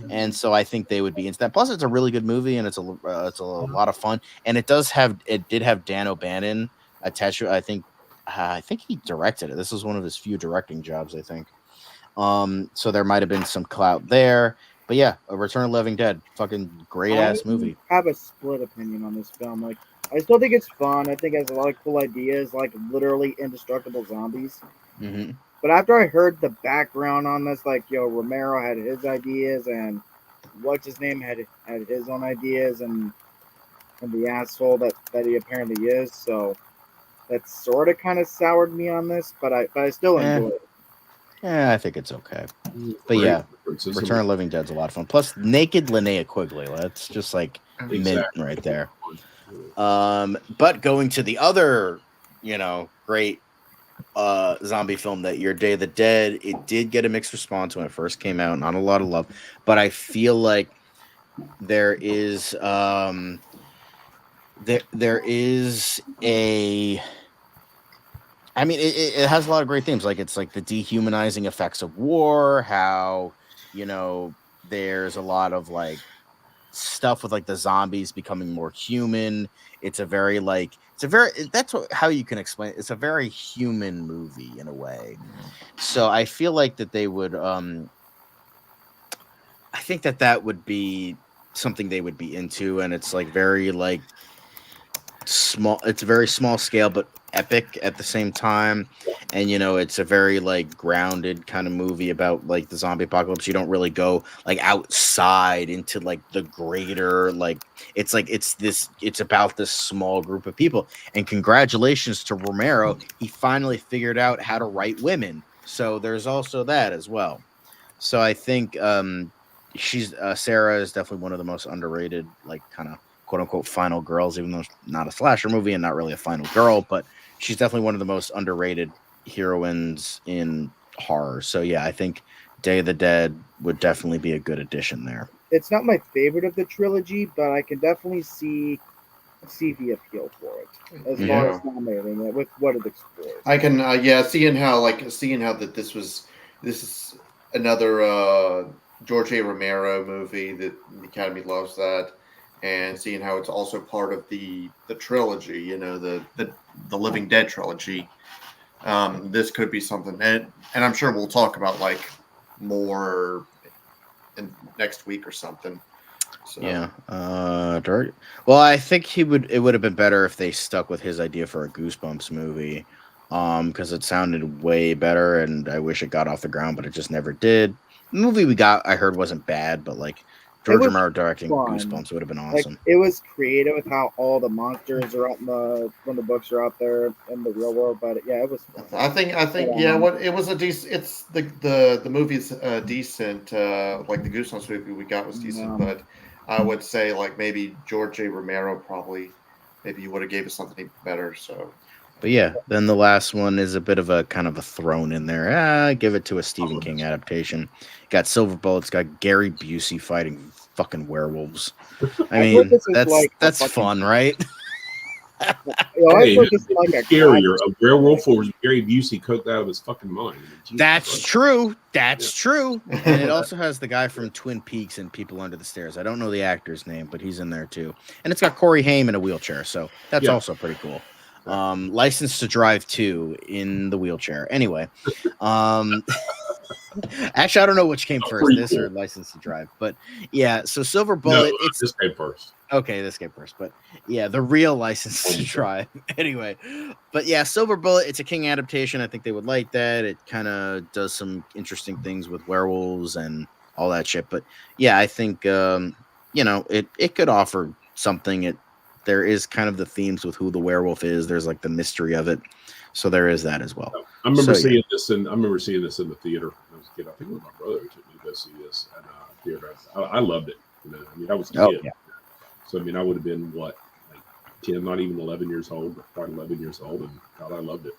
And so I think they would be into that. Plus, it's a really good movie and it's a lot of fun. And it did have Dan O'Bannon attached to it. I think he directed it. This was one of his few directing jobs, I think. So there might have been some clout there. But yeah, A Return of the Living Dead, fucking great ass movie.
I have a split opinion on this film. I still think it's fun. I think it has a lot of cool ideas, literally indestructible zombies.
Mm-hmm.
But after I heard the background on this, Romero had his ideas, and what's his name had his own ideas, and the asshole that he apparently is. So that sort of kind of soured me on this, but I still enjoy it.
Yeah, I think it's okay. But
Great
yeah,
references.
Return of the Living Dead's a lot of fun. Plus, naked Linnea Quigley. That's just like mint
Exactly.
right there. But going to the other, great zombie film that year, Day of the Dead, it did get a mixed response when it first came out. Not a lot of love, but I feel like there is there is a. I mean, it has a lot of great themes. Like it's like the dehumanizing effects of war. How there's a lot of like stuff with like the zombies becoming more human. It's a very how you can explain it. It's a very human movie in a way. So I feel like that they would I think that would be something they would be into, and it's like very like small. It's a very small scale but epic at the same time. And it's a very like grounded kind of movie about like the zombie apocalypse. You don't really go like outside into like the greater it's about this small group of people. And congratulations to Romero, he finally figured out how to write women, so there's also that as well. So I think she's Sarah is definitely one of the most underrated, like kind of quote unquote final girls, even though it's not a slasher movie and not really a final girl, but she's definitely one of the most underrated heroines in horror. So yeah, I think Day of the Dead would definitely be a good addition there.
It's not my favorite of the trilogy, but I can definitely see the appeal for it as far as nominating it with what it explores.
I can seeing how that this is another George A. Romero movie that the Academy loves that, and seeing how it's also part of the trilogy, the Living Dead trilogy. This could be something, and I'm sure we'll talk about like more in next week or something. So.
Yeah. Well, I think it would have been better if they stuck with his idea for a Goosebumps movie, because it sounded way better, and I wish it got off the ground, but it just never did. The movie we got, I heard, wasn't bad, but like George Romero directing Goosebumps would have been awesome.
Like, it was creative with how all the monsters are out when the books are out there in the real world, but yeah, it was fun.
I think what it was a decent. It's the movie's decent. Like the Goosebumps movie we got was decent, but I would say like maybe George A. Romero probably maybe he would have gave us something even better. So.
But yeah, then the last one is a bit of a kind of a thrown in there. Give it to a Stephen King adaptation. Got Silver Bullets, got Gary Busey fighting fucking werewolves. I mean, that's fun, right?
Hey, scarier, a werewolf or Gary Busey cooked out of his fucking mind?
That's true. That's true. And it also has the guy from Twin Peaks and People Under the Stairs. I don't know the actor's name, but he's in there too. And it's got Corey Haim in a wheelchair, so that's also pretty cool. License to Drive 2 in the wheelchair. Anyway, actually, I don't know which came first, this or License to Drive. But yeah, so Silver Bullet.
This came first.
Okay, this came first. But yeah, the real License to Drive. Anyway, but yeah, Silver Bullet. It's a King adaptation. I think they would like that. It kind of does some interesting things with werewolves and all that shit. But yeah, I think it could offer something. There is kind of the themes with who the werewolf is. There's like the mystery of it, so there is that as well.
I remember seeing this in the theater. I was a kid. I think it was my brother who took me to go see this at theater. I loved it. I mean, I was a kid, so I mean, I would have been what, like 10, not even 11 years old, but probably 11 years old, and God, I loved it.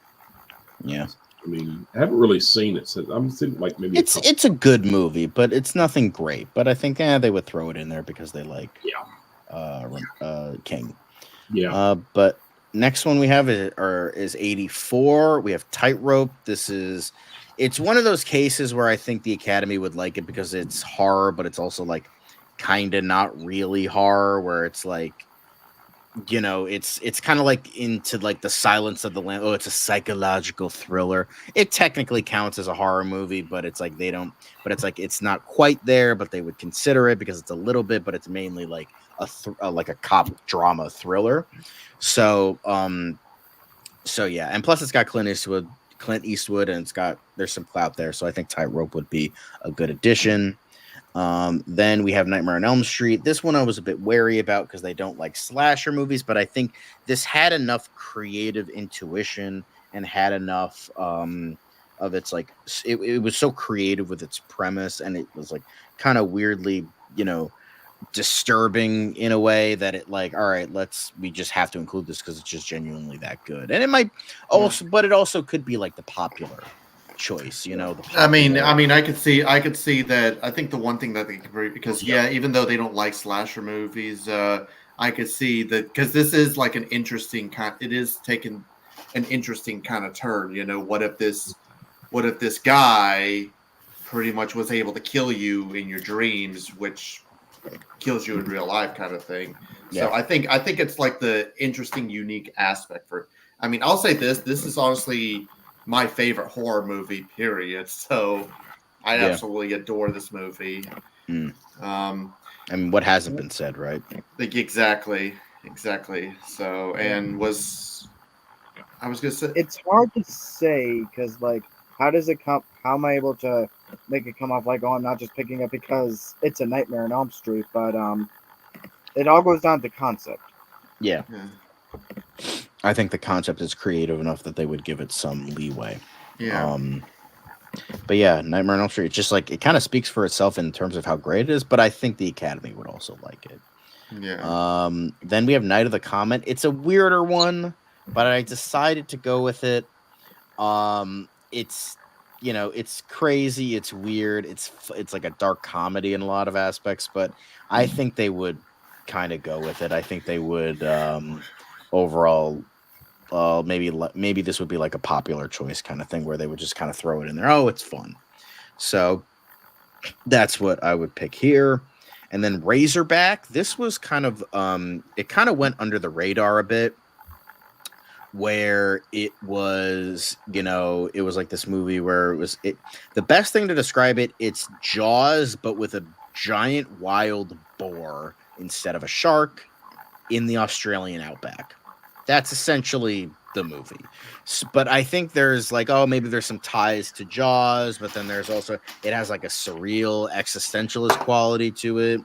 Yeah.
I mean, I haven't really seen it since. I'm thinking like maybe
it's a good movie, but it's nothing great. But I think they would throw it in there because they like King.
Yeah.
But next one we have is 84. We have Tightrope. It's one of those cases where I think the Academy would like it because it's horror, but it's also like kind of not really horror, where it's like, it's kind of like into like the Silence of the Lambs. Oh, it's a psychological thriller. It technically counts as a horror movie, but it's like it's not quite there, but they would consider it because it's a little bit, but it's mainly like like a cop drama thriller. So yeah, and plus it's got Clint Eastwood, and there's some clout there, so I think Tightrope would be a good addition. Then we have Nightmare on Elm Street. This one I was a bit wary about because they don't like slasher movies, but I think this had enough creative intuition and had enough of its like it was so creative with its premise, and it was like kind of weirdly, disturbing in a way that it like, all right, we just have to include this because it's just genuinely that good. And it might also, but it also could be like the popular choice,
I mean, I could see that. I think the one thing that they could bring, because even though they don't like slasher movies, I could see that because this is like an interesting kind. It is taking an interesting kind of turn. What if this guy pretty much was able to kill you in your dreams, which kills you in real life, kind of thing. Yeah. So I think it's like the interesting, unique aspect for. I mean, I'll say this. This is honestly my favorite horror movie, period. So I absolutely adore this movie.
I mean, what hasn't been said, right?
Like exactly. So, and I was gonna say,
it's hard to say because like, how does it come? How am I able to make it come off like, oh, I'm not just picking up because it's a Nightmare on Elm Street, but it all goes down to concept.
Yeah. I think the concept is creative enough that they would give it some leeway.
Yeah.
But yeah, Nightmare on Elm Street, it's just like it kind of speaks for itself in terms of how great it is, but I think the Academy would also like it.
Yeah.
Then we have Night of the Comet. It's a weirder one, but I decided to go with it. It's it's crazy, it's weird, it's like a dark comedy in a lot of aspects, but I think they would kind of go with it. I think they would overall maybe this would be like a popular choice kind of thing where they would just kind of throw it in there. Oh, it's fun. So that's what I would pick here. And then Razorback, this was kind of it kind of went under the radar a bit, where it was it was like this movie where the best thing to describe it's Jaws but with a giant wild boar instead of a shark in the Australian outback. That's essentially the movie. But I think there's like, maybe there's some ties to Jaws, but then there's also, it has like a surreal existentialist quality to it.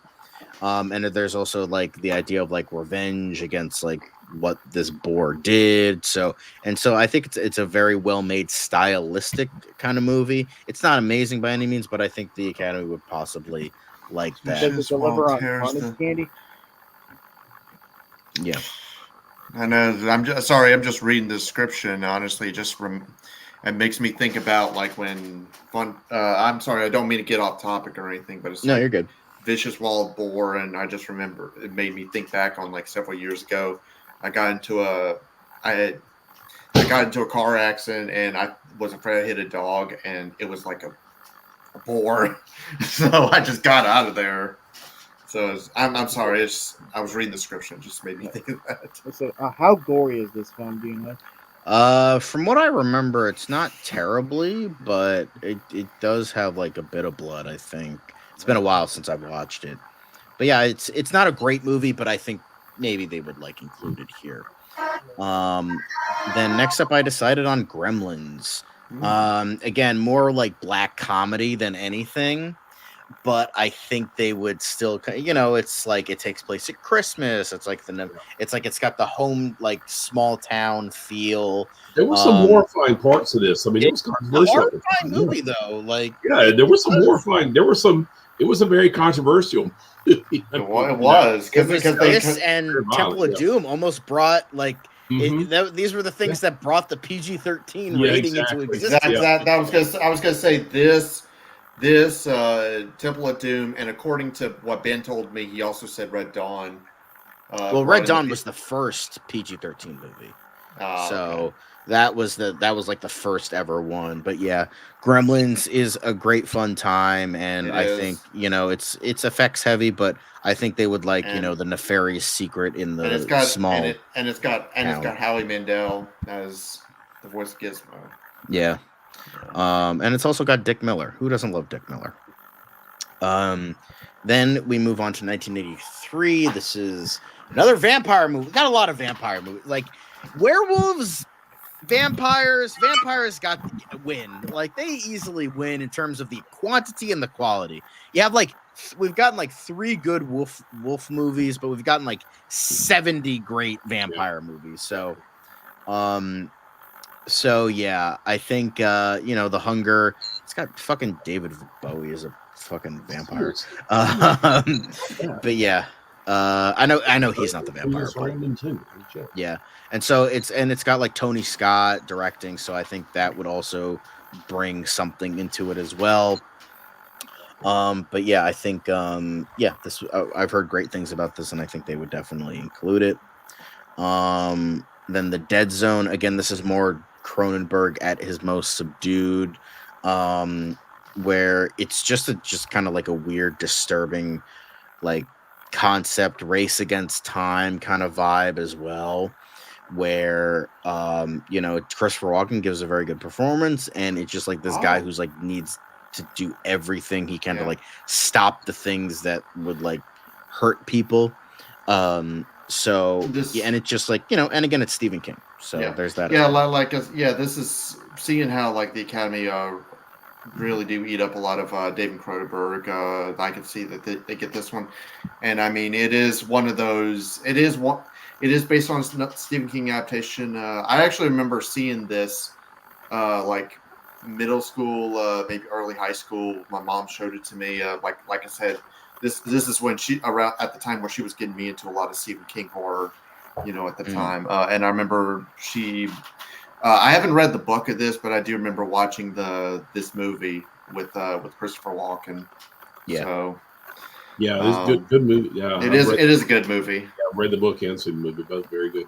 And there's also like the idea of like revenge against like what this boar did. So I think it's a very well-made stylistic kind of movie. It's not amazing by any means, but I think the Academy would possibly like that.
Does it deliver on Carnage Candy?
Yeah.
I know. I'm just reading the description. Honestly, it makes me think about like when fun. I'm sorry, I don't mean to get off topic or anything, but it's
you're good.
Vicious wild boar, and I just remember it made me think back on like several years ago. I got into a car accident, and I was afraid I hit a dog, and it was like a boar, so I just got out of there. So I'm sorry. I was reading the description. It just made me think of that.
So, how gory is this film? Do you know?
From what I remember, it's not terribly, but it does have like a bit of blood. I think it's been a while since I've watched it, but yeah, it's not a great movie, but I think maybe they would like include it here. Then next up, I decided on Gremlins. Again, more like black comedy than anything. But I think they would still, it's like it takes place at Christmas. It's like it's got the home, like small town feel.
There were some horrifying parts of this. I mean, it was
a horrifying movie, though. Like,
yeah, there was some horrifying. There were some. It was a very controversial.
It was because
this and Temple of Doom almost brought like. These were the things that brought the PG-13 rating into existence.
I was gonna say this Temple of Doom, and according to what Ben told me, he also said Red Dawn.
Red Dawn was the first PG-13 movie, so that was like the first ever one. But yeah, Gremlins is a great fun time, and I think it's effects heavy, but I think they would like the nefarious secret in the small
and it's got Howie Mandel as the voice of Gizmo.
Yeah. And it's also got Dick Miller. Who doesn't love Dick Miller? Then we move on to 1983. This is another vampire movie. We got a lot of vampire movies. Like werewolves vampires got the win. Like they easily win in terms of the quantity and the quality. You have like we've gotten like 3 good wolf movies, but we've gotten like 70 great vampire movies. So yeah, I think The Hunger, it's got fucking David Bowie as a fucking vampire. But yeah. I know he's not the vampire. Yeah. And so it's got like Tony Scott directing, so I think that would also bring something into it as well. But yeah, I think this I've heard great things about this, and I think they would definitely include it. Then The Dead Zone, again, this is more Cronenberg at his most subdued, where it's just kind of like a weird, disturbing, like concept race against time kind of vibe as well, where Christopher Walken gives a very good performance, and it's just like this guy who's like needs to do everything he can to like stop the things that would like hurt people. And it's just like and again, it's Stephen King, so there's that.
This is seeing how like the Academy really do eat up a lot of David Cronenberg. I can see that they get this one, and I mean it is one of those. It is based on a Stephen King adaptation. I actually remember seeing this like middle school, maybe early high school. My mom showed it to me. Like I said, this is when she around at the time where she was getting me into a lot of Stephen King horror, at the time. And I remember she. I haven't read the book of this, but I do remember watching this movie with Christopher Walken.
Yeah. So, yeah, it's good movie. Yeah,
it is a good movie.
Yeah, I read the book and seen the movie, both very good.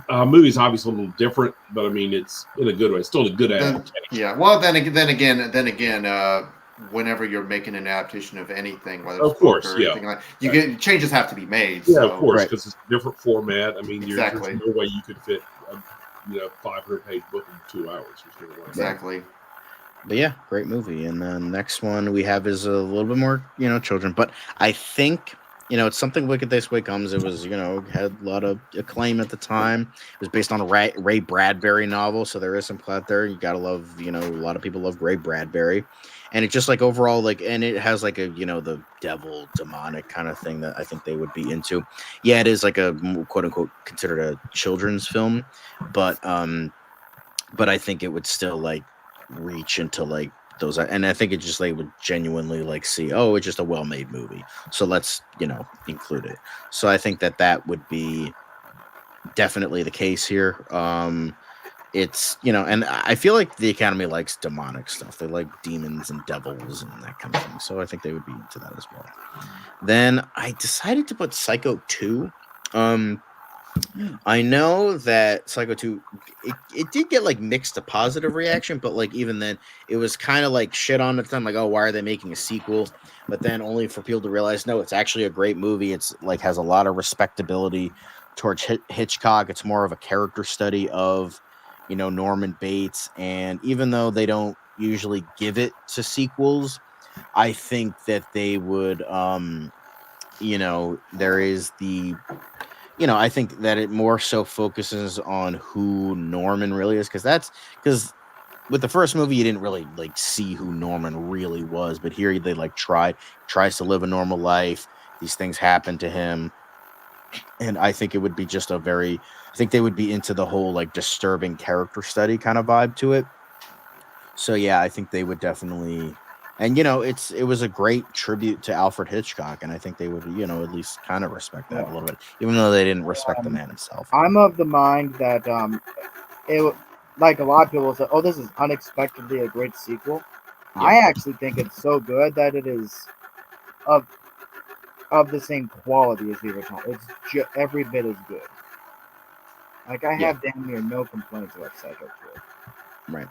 Movie's obviously a little different, but I mean it's in a good way. It's still a good adaptation.
Well, then again, whenever you're making an adaptation of anything, whether it's
of course,
or anything like changes have to be made.
Yeah, of course, because it's a different format. I mean,
there's
no way you could fit a 500-page book in 2 hours.
Exactly.
But yeah, great movie. And the next one we have is a little bit more, children. But I think, it's something Wicked This Way Comes. It was, had a lot of acclaim at the time. It was based on a Ray Bradbury novel, so there is some plot there. You gotta love, a lot of people love Ray Bradbury. And it's just like overall, like, and it has like a, the devil demonic kind of thing that I think they would be into. Yeah, it is like a quote unquote considered a children's film, but I think it would still like reach into like those, and I think it just like would genuinely like see, oh, it's just a well-made movie, so let's include it. So I think that would be definitely the case here. It's and I feel like the Academy likes demonic stuff. They like demons and devils and that kind of thing, so I think they would be into that as well. Then I decided to put Psycho 2. I know that Psycho 2, it did get like mixed to positive reaction, but like even then it was kind of like shit on at the time, like, oh, why are they making a sequel? But then only for people to realize, no, it's actually a great movie. It's like has a lot of respectability towards Hitchcock. It's more of a character study of Norman Bates, and even though they don't usually give it to sequels, I think that they would there is the I think that it more so focuses on who Norman really is, because with the first movie you didn't really like see who Norman really was, but here they like tries to live a normal life. These things happen to him, and I think it would be just I think they would be into the whole like disturbing character study kind of vibe to it. So yeah, I think they would definitely, and it was a great tribute to Alfred Hitchcock, and I think they would at least kind of respect that a little bit, even though they didn't respect the man himself.
I'm of the mind that it like a lot of people say, oh, this is unexpectedly a great sequel. Yeah. I actually think it's so good that it is of the same quality as the original. It's every bit as good. Like I have damn near no complaints about Psycho 2.
Right.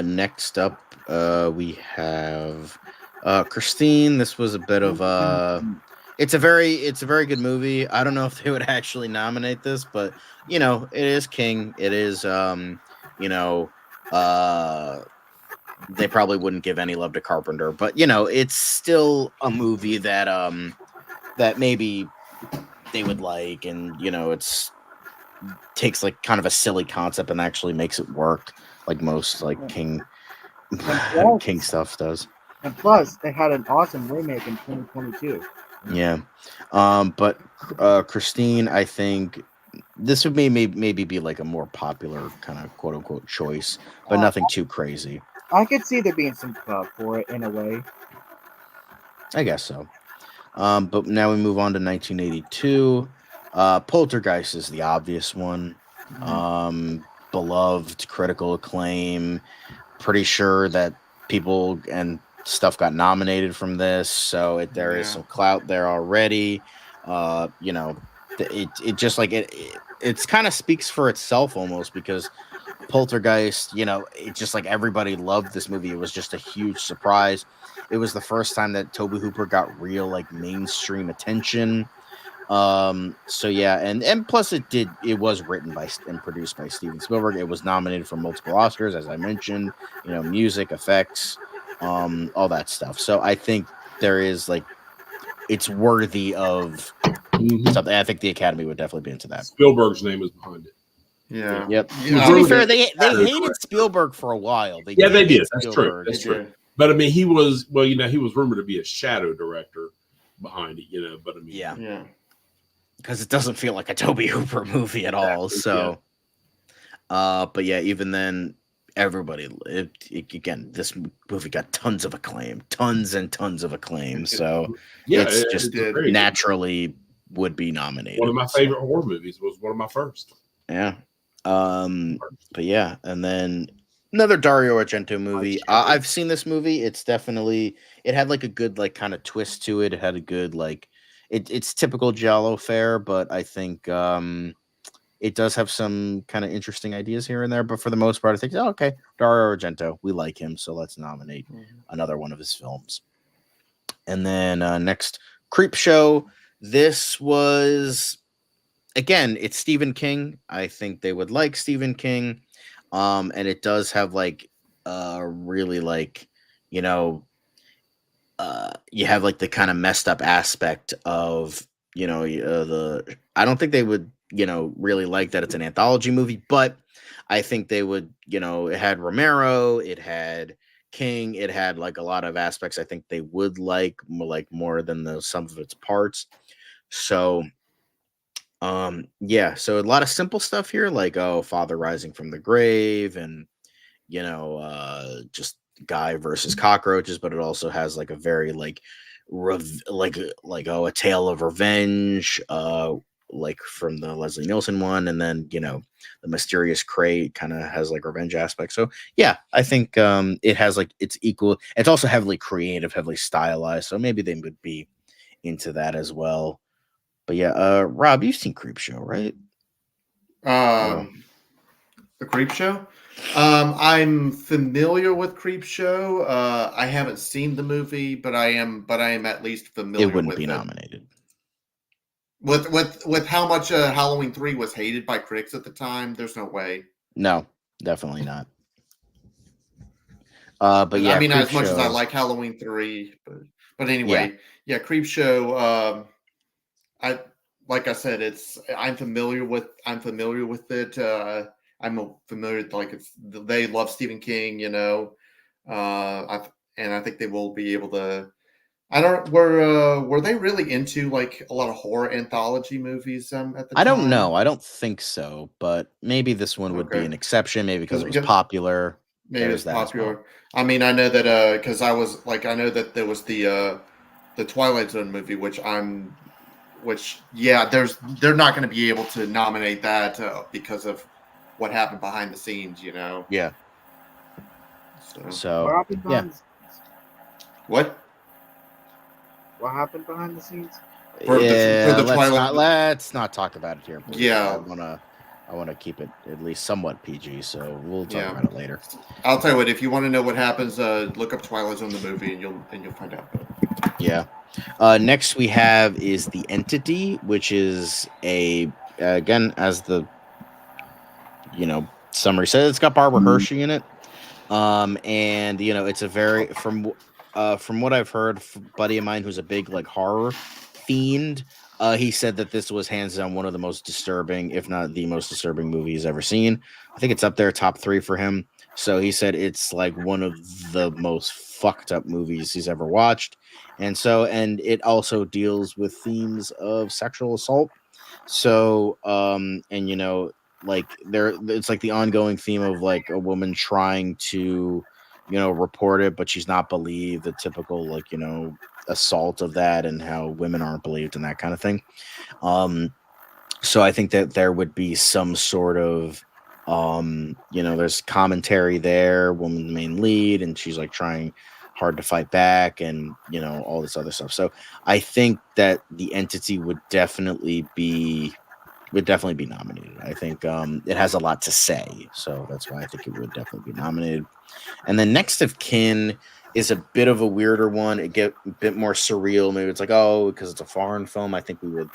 Next up, we have Christine. This was a bit of it's a very good movie. I don't know if they would actually nominate this, but it is King. It is they probably wouldn't give any love to Carpenter, but it's still a movie that that maybe they would like, and takes like kind of a silly concept and actually makes it work, like most like King
plus-
King stuff does.
And plus, they had an awesome remake in 2022.
Yeah. But Christine, I think this would maybe be like a more popular kind of quote unquote choice, but nothing too crazy.
I could see there being some club for it in a way.
I guess so. But now we move on to 1982. Poltergeist is the obvious one. Beloved, critical acclaim. Pretty sure that people and stuff got nominated from this, so there is some clout there already. You know, it just like it's kind of speaks for itself almost, because Poltergeist, you know, it just like everybody loved this movie. It was just a huge surprise. It was the first time that Tobe Hooper got real like mainstream attention. So yeah, and plus it was written by and produced by Steven Spielberg. It was nominated for multiple Oscars, as I mentioned, you know, music, effects, all that stuff. So I think there is like, it's worthy of something. I think the Academy would definitely be into that.
Spielberg's name is behind it.
Yeah.
Yep.
Yeah,
To be
really
fair,
good.
they
Very
hated
correct.
Spielberg for a while. They
Yeah, they
hate
did. That's true.
Spielberg.
That's
They
true.
did.
But I mean, he was rumored to be a shadow director behind it, you know. But I mean,
Yeah,
Yeah.
because it doesn't feel like a Tobe Hooper movie at all.
Exactly,
So, but yeah, even then, everybody, again, this movie got tons of acclaim, tons and tons of acclaim. So
yeah,
it's
it
just
did.
great.
naturally would be nominated.
One of my
So,
favorite horror movies. Was one of my first.
yeah. But yeah, and then another Dario Argento movie. I've seen this movie. It's definitely, it had like a good like kind of twist to it. It had a good like, it's typical Giallo fare, but I think it does have some kind of interesting ideas here and there. But for the most part, I think, oh, okay, Dario Argento, we like him, so let's nominate another one of his films. And then next, Creep Show. This was, again, it's Stephen King. I think they would like Stephen King. And it does have like really like, you know, you have like the kind of messed up aspect of, you know, I don't think they would, you know, really like that it's an anthology movie, but I think they would, you know, it had Romero, it had King, it had like a lot of aspects I think they would like more than the sum of its parts. So yeah, so a lot of simple stuff here, like, oh, father rising from the grave, and you know, just guy versus cockroaches, but it also has like a very like a tale of revenge, like from the Leslie Nielsen one, and then, you know, the mysterious crate kind of has like revenge aspects. So yeah, I think it has like, it's equal. It's also heavily creative, heavily stylized, so maybe they would be into that as well. But yeah, Rob, you've seen Creep Show, right?
The Creep Show. I'm familiar with Creep Show. I haven't seen the movie, but I am at least familiar
It wouldn't
with
be
it.
nominated.
With how much Halloween 3 was hated by critics at the time, there's no way.
No, definitely not. But yeah,
I mean,
Creep
as much as I
Show-
like Halloween 3, but anyway, yeah, Creep Show. I like I said, I'm familiar with it. I'm familiar with, like, they love Stephen King, you know. I think they will be able to. I don't. Were they really into like a lot of horror anthology movies at the time?
I don't know. I don't think so, but maybe this one would be
Okay.
an exception, maybe because it was
Because-
popular.
Maybe
There's
it's
that as well.
popular. I mean, I know that because I know that there was the Twilight Zone movie, which they're not going to be able to nominate that because of what happened behind the scenes, you know.
Yeah.
What
So
happened
yeah.
behind the scenes?
What?
What happened behind the scenes?
For the
let's
Twilight-
let's not talk about it here. Please.
Yeah.
I wanna keep it at least somewhat PG, so we'll talk
Yeah.
about it later.
I'll tell you what. If you want to know what happens, look up Twilight Zone the movie, and you'll find out.
Yeah. Next we have is The Entity, which is again, as the summary says, it's got Barbara Hershey in it. And you know, it's a very from what I've heard, from a buddy of mine who's a big like horror fiend. He said that this was hands down one of the most disturbing, if not the most disturbing movie he's ever seen. I think it's up there, top 3 for him. So he said it's like one of the most fucked up movies he's ever watched. And it also deals with themes of sexual assault. So, and like it's like the ongoing theme of like a woman trying to, report it, but she's not believed, the typical, like, assault of that and how women aren't believed and that kind of thing. So I think that there would be some sort of, there's commentary there, woman the main lead, and she's like trying hard to fight back and, all this other stuff. So I think that The Entity would definitely be nominated. I think it has a lot to say. So that's why I think it would definitely be nominated. And then Next of Kin is a bit of a weirder one. It get a bit more surreal. Maybe it's like, oh, because it's a foreign film. I think we would,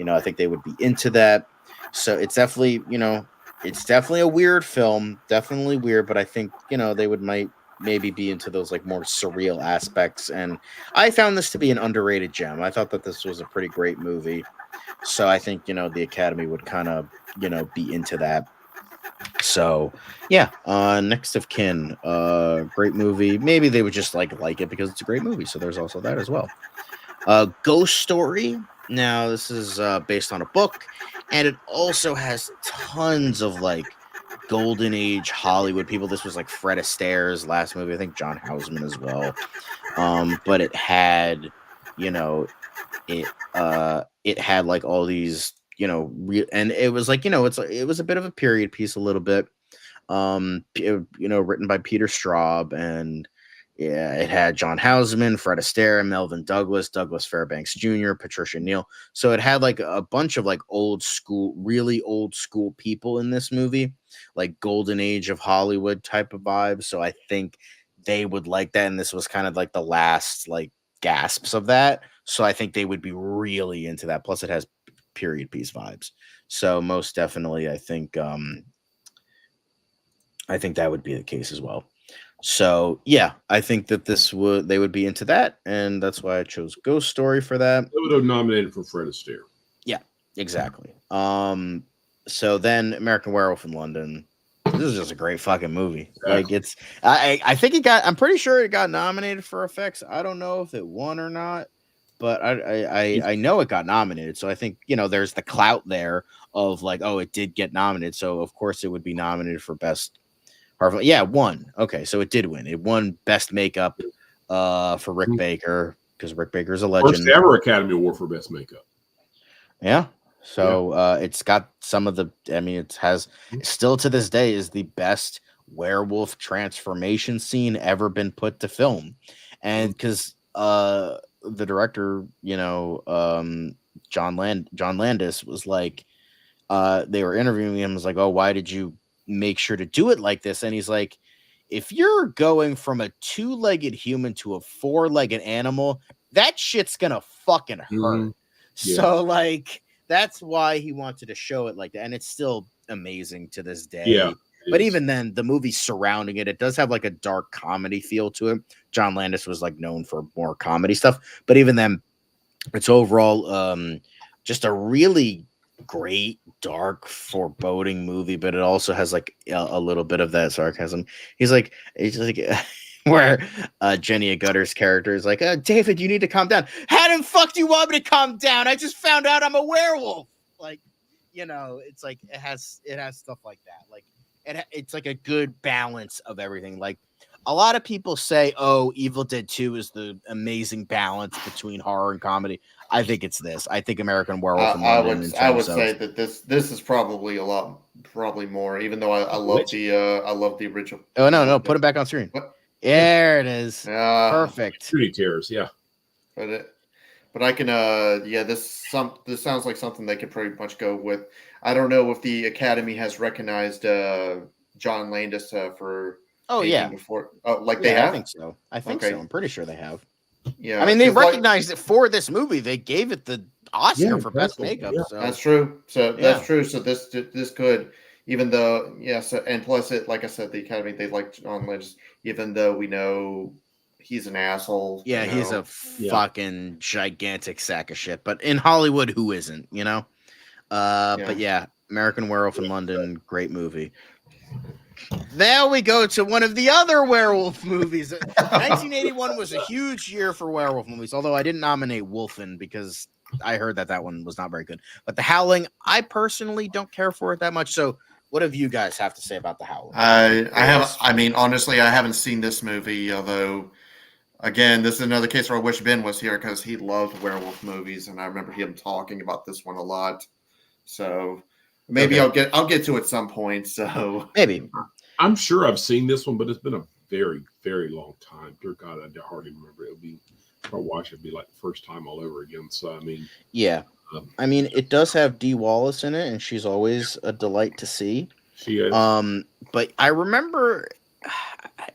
I think they would be into that. So it's definitely, it's definitely a weird film. Definitely weird, but I think, they might maybe be into those like more surreal aspects. And I found this to be an underrated gem. I thought that this was a pretty great movie. So I think, the Academy would kind of, be into that. So yeah, Next of Kin, great movie. Maybe they would just like it because it's a great movie. So there's also that as well. Ghost Story. Now this is based on a book, and it also has tons of like golden age Hollywood people. This was like Fred Astaire's last movie. I think John Houseman as well. But it had, it had like all these, and it was like, it was a bit of a period piece, a little bit, written by Peter Straub, and yeah, it had John Houseman, Fred Astaire, Melvin Douglas, Douglas Fairbanks Jr., Patricia Neal. So it had like a bunch of like really old school people in this movie, like golden age of Hollywood type of vibes. So I think they would like that, and this was kind of like the last like gasps of that. So I think they would be really into that. Plus, it has period piece vibes. So most definitely, I think that would be the case as well. So yeah, I think that they would be into that, and that's why I chose Ghost Story for that.
They would have nominated for Fred Astaire.
Yeah, exactly. So then American Werewolf in London. This is just a great fucking movie. Exactly. Like I think I'm pretty sure it got nominated for effects. I don't know if it won or not, but I know it got nominated. So I think, there's the clout there of like, oh, it did get nominated. So of course it would be nominated for best. Yeah, it won. Okay, so it did win. It won best makeup for Rick Baker, because Rick Baker is a legend.
First ever Academy Award for best makeup.
Yeah. So it's got some of the, it has still to this day is the best werewolf transformation scene ever been put to film. And because the director, John Landis was like, they were interviewing him, was like, oh, why did you make sure to do it like this? And he's like, if you're going from a 2-legged human to a 4-legged animal, that shit's gonna fucking hurt. Mm-hmm. Yeah. So like that's why he wanted to show it like that, and it's still amazing to this day. Yeah, but even then, the movie surrounding it does have like a dark comedy feel to it. John Landis was like known for more comedy stuff, but even then, it's overall just a really great, dark, foreboding movie. But it also has like a little bit of that sarcasm. He's like where Jenny Agutter's character is like, David, you need to calm down. How the fuck do you want me to calm down? I just found out I'm a werewolf. Like, it's like it has stuff like that. Like it's like a good balance of everything. Like a lot of people say, oh, Evil Dead 2 is the amazing balance between horror and comedy. I think it's this. I think American Werewolf in London.
I would say that this is probably more. Even though I love the original.
Oh no! Put it back on screen. What? There it is. Perfect.
Pretty tears, yeah.
But I can. This sounds like something they could pretty much go with. I don't know if the Academy has recognized John Landis for.
Oh yeah.
Before, they have.
I think so. So. I'm pretty sure they have.
Yeah,
I mean, they recognized it for this movie. They gave it the Oscar for best makeup.
Yeah.
So.
That's true. That's true. So this could, even though and plus it, like I said, the Academy, they like John Landis, even though we know he's an asshole.
Yeah,
you
he's
know?
a fucking gigantic sack of shit. But in Hollywood, who isn't? You know. But yeah, American Werewolf in London, great movie. Now we go to one of the other werewolf movies. 1981 was a huge year for werewolf movies, although I didn't nominate Wolfen because I heard that one was not very good. But The Howling, I personally don't care for it that much. So, what have you guys have to say about The Howling?
I mean, honestly, I haven't seen this movie, although, again, this is another case where I wish Ben was here because he loved werewolf movies, and I remember him talking about this one a lot. So maybe I'll get to it at some point. So
maybe.
I'm sure I've seen this one, but it's been a very, very long time. Dear God, I hardly remember. It'll be, if I watch it, it'd be like the first time all over again. So I mean,
yeah, I mean, it does have Dee Wallace in it, and she's always a delight to see.
She is.
But I remember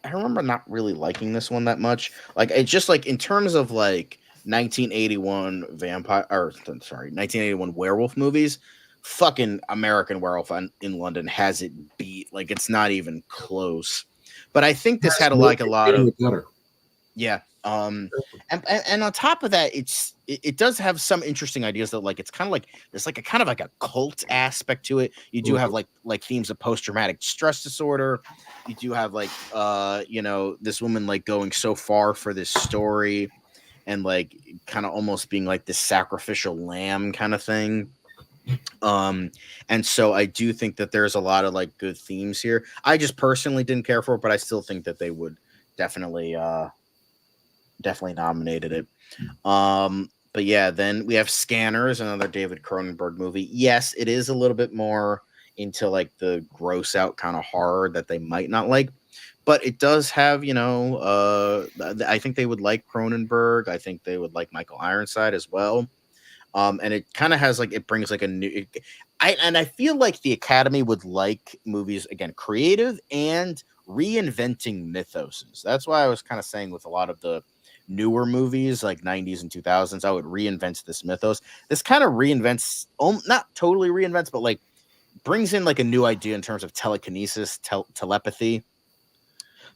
not really liking this one that much. Like, it's just like in terms of like 1981 1981 werewolf movies. Fucking American Werewolf in London has it beat. Like, it's not even close. But I think this had a lot of yeah. And on top of that, it does have some interesting ideas that, like, it's kind of like there's like a kind of like a cult aspect to it. You do have like themes of post-traumatic stress disorder. You do have like this woman like going so far for this story and like kind of almost being like this sacrificial lamb kind of thing. And so I do think that there's a lot of like good themes here. I just personally didn't care for it, but I still think that they would definitely nominated it. But yeah, then we have Scanners, another David Cronenberg movie. Yes, it is a little bit more into like the gross out kind of horror that they might not like, but it does have, I think they would like Cronenberg. I think they would like Michael Ironside as well. And it kind of has like, it brings like a new, I feel like the Academy would like movies, again, creative and reinventing mythoses. That's why I was kind of saying with a lot of the newer movies like 90s and 2000s, I would reinvent this mythos. This kind of reinvents, not totally reinvents, but like brings in like a new idea in terms of telekinesis, telepathy.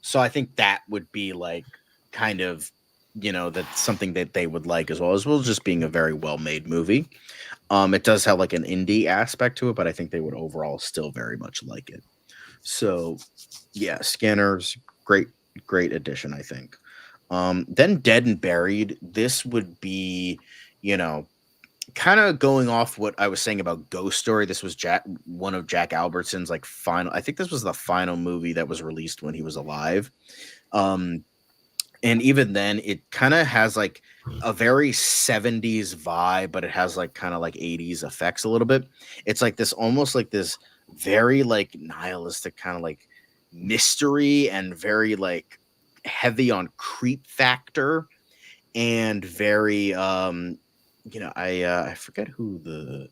So I think that would be like kind of, that's something that they would like, as well as just being a very well-made movie. It does have like an indie aspect to it, but I think they would overall still very much like it. So yeah, Scanners, great addition, I think. Then Dead and Buried, this would be, kind of going off what I was saying about Ghost Story. This was one of Jack Albertson's like final, I think this was the final movie that was released when he was alive. And even then, it kind of has like a very 70s vibe, but it has like kind of like 80s effects a little bit. It's like this, almost like this very like nihilistic kind of like mystery and very like heavy on creep factor and very, I forget who the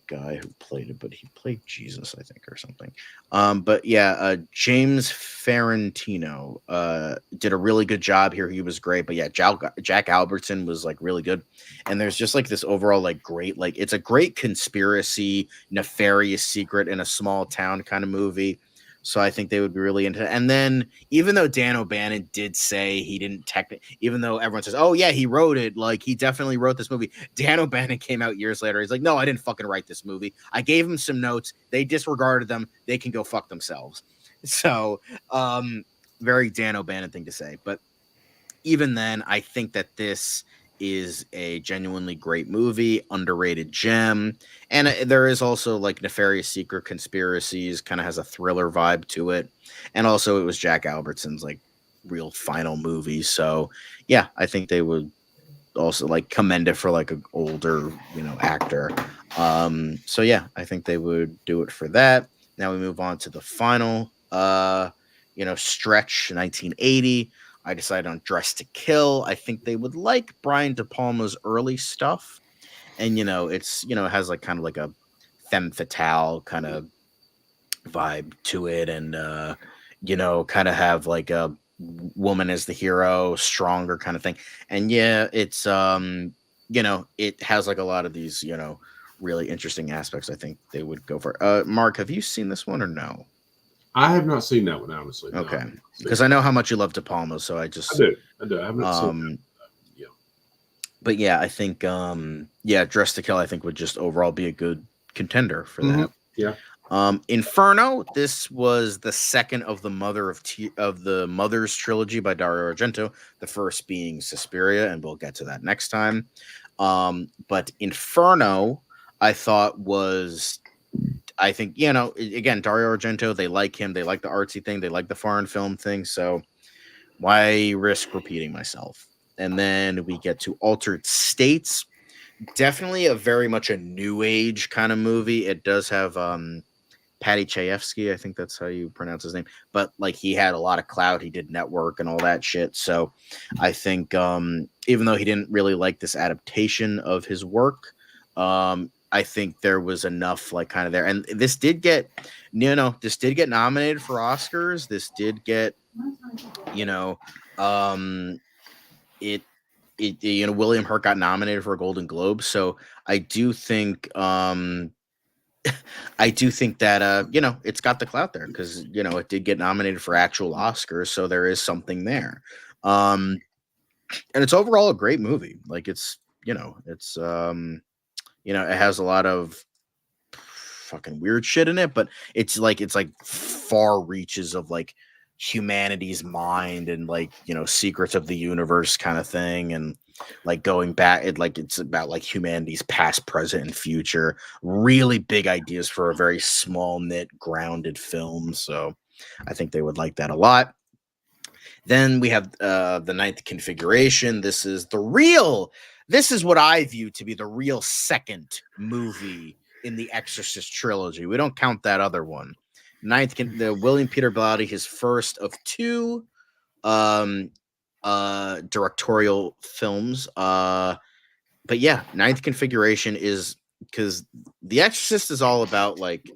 guy who played it, but he played Jesus, I think, or something. But yeah, James Ferrantino did a really good job here. He was great. But yeah, Jack Albertson was like really good. And there's just like this overall like great, like it's a great conspiracy, nefarious secret in a small town kind of movie. So I think they would be really into it. And then even though Dan O'Bannon did say he didn't even though everyone says, oh yeah, he wrote it, like he definitely wrote this movie. Dan O'Bannon came out years later. He's like, no, I didn't fucking write this movie. I gave him some notes. They disregarded them. They can go fuck themselves. So very Dan O'Bannon thing to say. But even then, I think that this is a genuinely great movie, underrated gem. And there is also like nefarious secret conspiracies, kind of has a thriller vibe to it. And also it was Jack Albertson's like real final movie. So yeah, I think they would also like commend it for like an older, actor. So yeah, I think they would do it for that. Now we move on to the final, stretch, 1980. I decided on Dress to Kill. I think they would like Brian De Palma's early stuff. And, it's, it has like kind of like a femme fatale kind of vibe to it. And, kind of have like a woman as the hero, stronger kind of thing. And yeah, it's, it has like a lot of these, really interesting aspects. I think they would go for. Mark, have you seen this one or no?
I have not seen that one, honestly. No,
Okay,
I have not seen
because
it.
I know how much you love De Palma, so I
I
just
do. I have not seen that.
um.
Yeah.
But yeah, I think Dress to Kill I think would just overall be a good contender for that.
Yeah.
Inferno. This was the second of the Mothers trilogy by Dario Argento. The first being Suspiria, and we'll get to that next time. But Inferno, I thought was, I think again Dario Argento. They like him. They like the artsy thing. They like the foreign film thing. So why risk repeating myself? And then we get to Altered States. Definitely a very much a new age kind of movie. It does have Patty Chayefsky, I think that's how you pronounce his name. But like he had a lot of clout. He did Network and all that shit. So I think even though he didn't really like this adaptation of his work, I think there was enough like kind of there. And this did get nominated for Oscars. This did get, William Hurt got nominated for a Golden Globe. So I do think that it's got the clout there because it did get nominated for actual Oscars, so there is something there. And it's overall a great movie. Like it has a lot of fucking weird shit in it, but it's like far reaches of like humanity's mind and like secrets of the universe kind of thing, and like going back it's about like humanity's past, present, and future. Really big ideas for a very small knit grounded film, so I think they would like that a lot. Then we have the Ninth Configuration. This is what I view to be the real second movie in the Exorcist trilogy. We don't count that other one. The William Peter Blatty, his first of two directorial films. But yeah, Ninth Configuration is because The Exorcist is all about like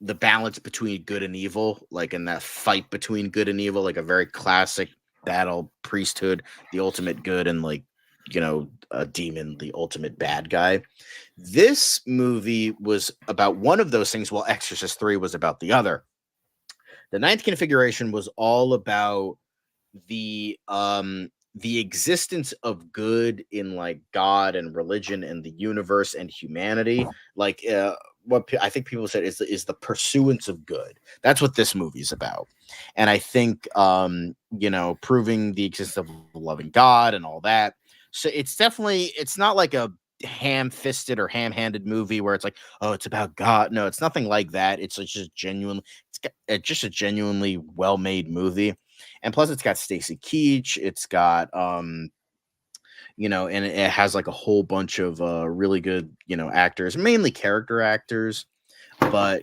the balance between good and evil, like in that fight between good and evil, like a very classic battle, priesthood, the ultimate good, and like a demon, the ultimate bad guy. This movie was about one of those things, while Exorcist 3 was about the other. The Ninth Configuration was all about the existence of good in like God and religion and the universe and humanity. Like what I think people said is the pursuance of good. That's what this movie's about. And I think proving the existence of a loving God and all that. So it's not like a ham-fisted or ham-handed movie where it's like, oh, it's about God. No, it's nothing like that. It's just just a genuinely well-made movie. And plus it's got Stacy Keach. It's got and it has like a whole bunch of really good actors, mainly character actors. But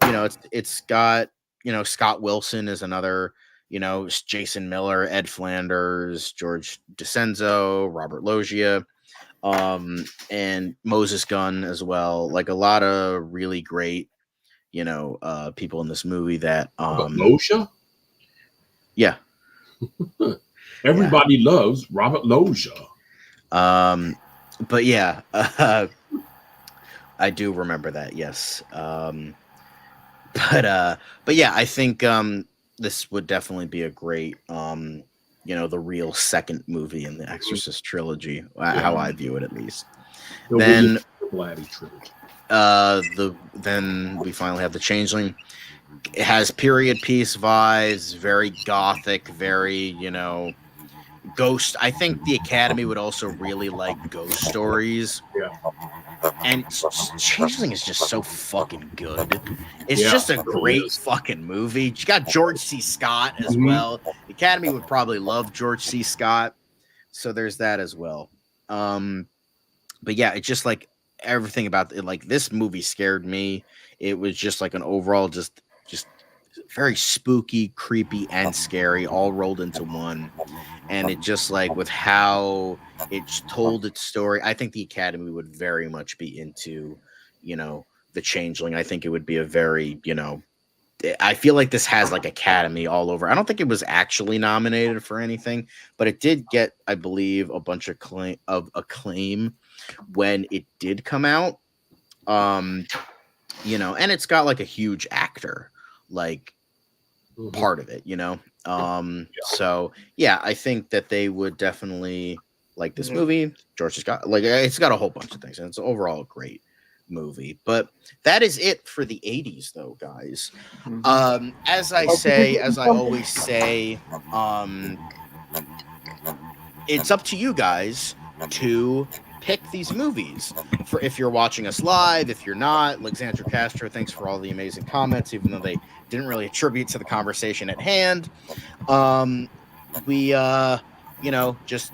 it's got Scott Wilson is another, Jason Miller, Ed Flanders, George DeCenzo, Robert Loggia, and Moses Gunn as well. Like a lot of really great people in this movie that
Loggia?
Yeah.
Everybody loves Robert Loggia.
But yeah, I do remember that. Yes. But yeah, I think this would definitely be a great the real second movie in the Exorcist trilogy, how I view it at least. Then
Blatty trilogy.
Then we finally have The Changeling. It has period piece vibes, very gothic, very ghost. I think the Academy would also really like ghost stories.
Yeah.
And Changeling is just so fucking good. It's just a great fucking movie. You got George C. Scott as well. The Academy would probably love George C. Scott. So there's that as well. But yeah, it's just like everything about it. Like this movie scared me. It was just like an overall just very spooky, creepy, and scary all rolled into one. And it just like with how it told its story, I think the Academy would very much be into The Changeling. I think it would be a very I feel like this has like Academy all over. I don't think it was actually nominated for anything, but it did get, I believe, a bunch of acclaim when it did come out. And it's got like a huge actor. Like part of it, you know. So yeah, I think that they would definitely like this movie. George has got like it's got a whole bunch of things, and it's overall a great movie. But that is it for the 80s, though, guys. As I always say, it's up to you guys to pick these movies. For if you're watching us live, if you're not, Alexandra Castro, thanks for all the amazing comments, even though they didn't really attribute to the conversation at hand. We just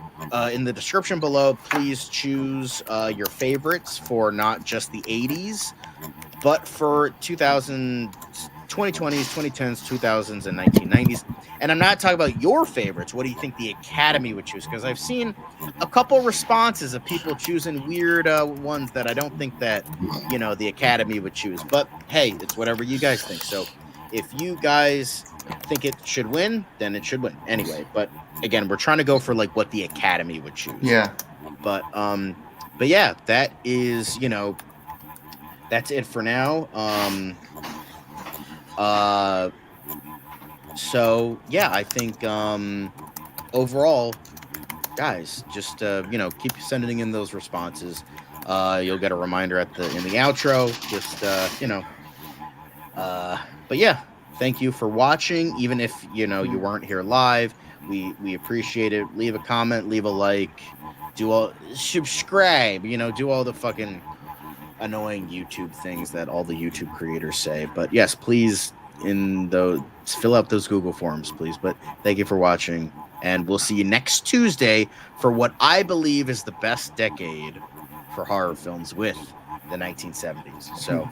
in the description below, please choose your favorites for not just the 80s, but for 2020s, 2010s, 2000s, and 1990s. And I'm not talking about your favorites. What do you think the Academy would choose? Because I've seen a couple responses of people choosing weird ones that I don't think that, the Academy would choose. But hey, it's whatever you guys think. So if you guys think it should win, then it should win anyway. But again, we're trying to go for like what the Academy would choose.
Yeah.
But yeah, that is, that's it for now. So yeah, I think overall, guys, just keep sending in those responses. You'll get a reminder in the outro. Just but yeah, thank you for watching. Even if you weren't here live, we appreciate it. Leave a comment, leave a like, subscribe. Do all the fucking annoying YouTube things that all the YouTube creators say. But yes, please fill out those Google forms, please. But thank you for watching, and we'll see you next Tuesday for what I believe is the best decade for horror films with the 1970s. So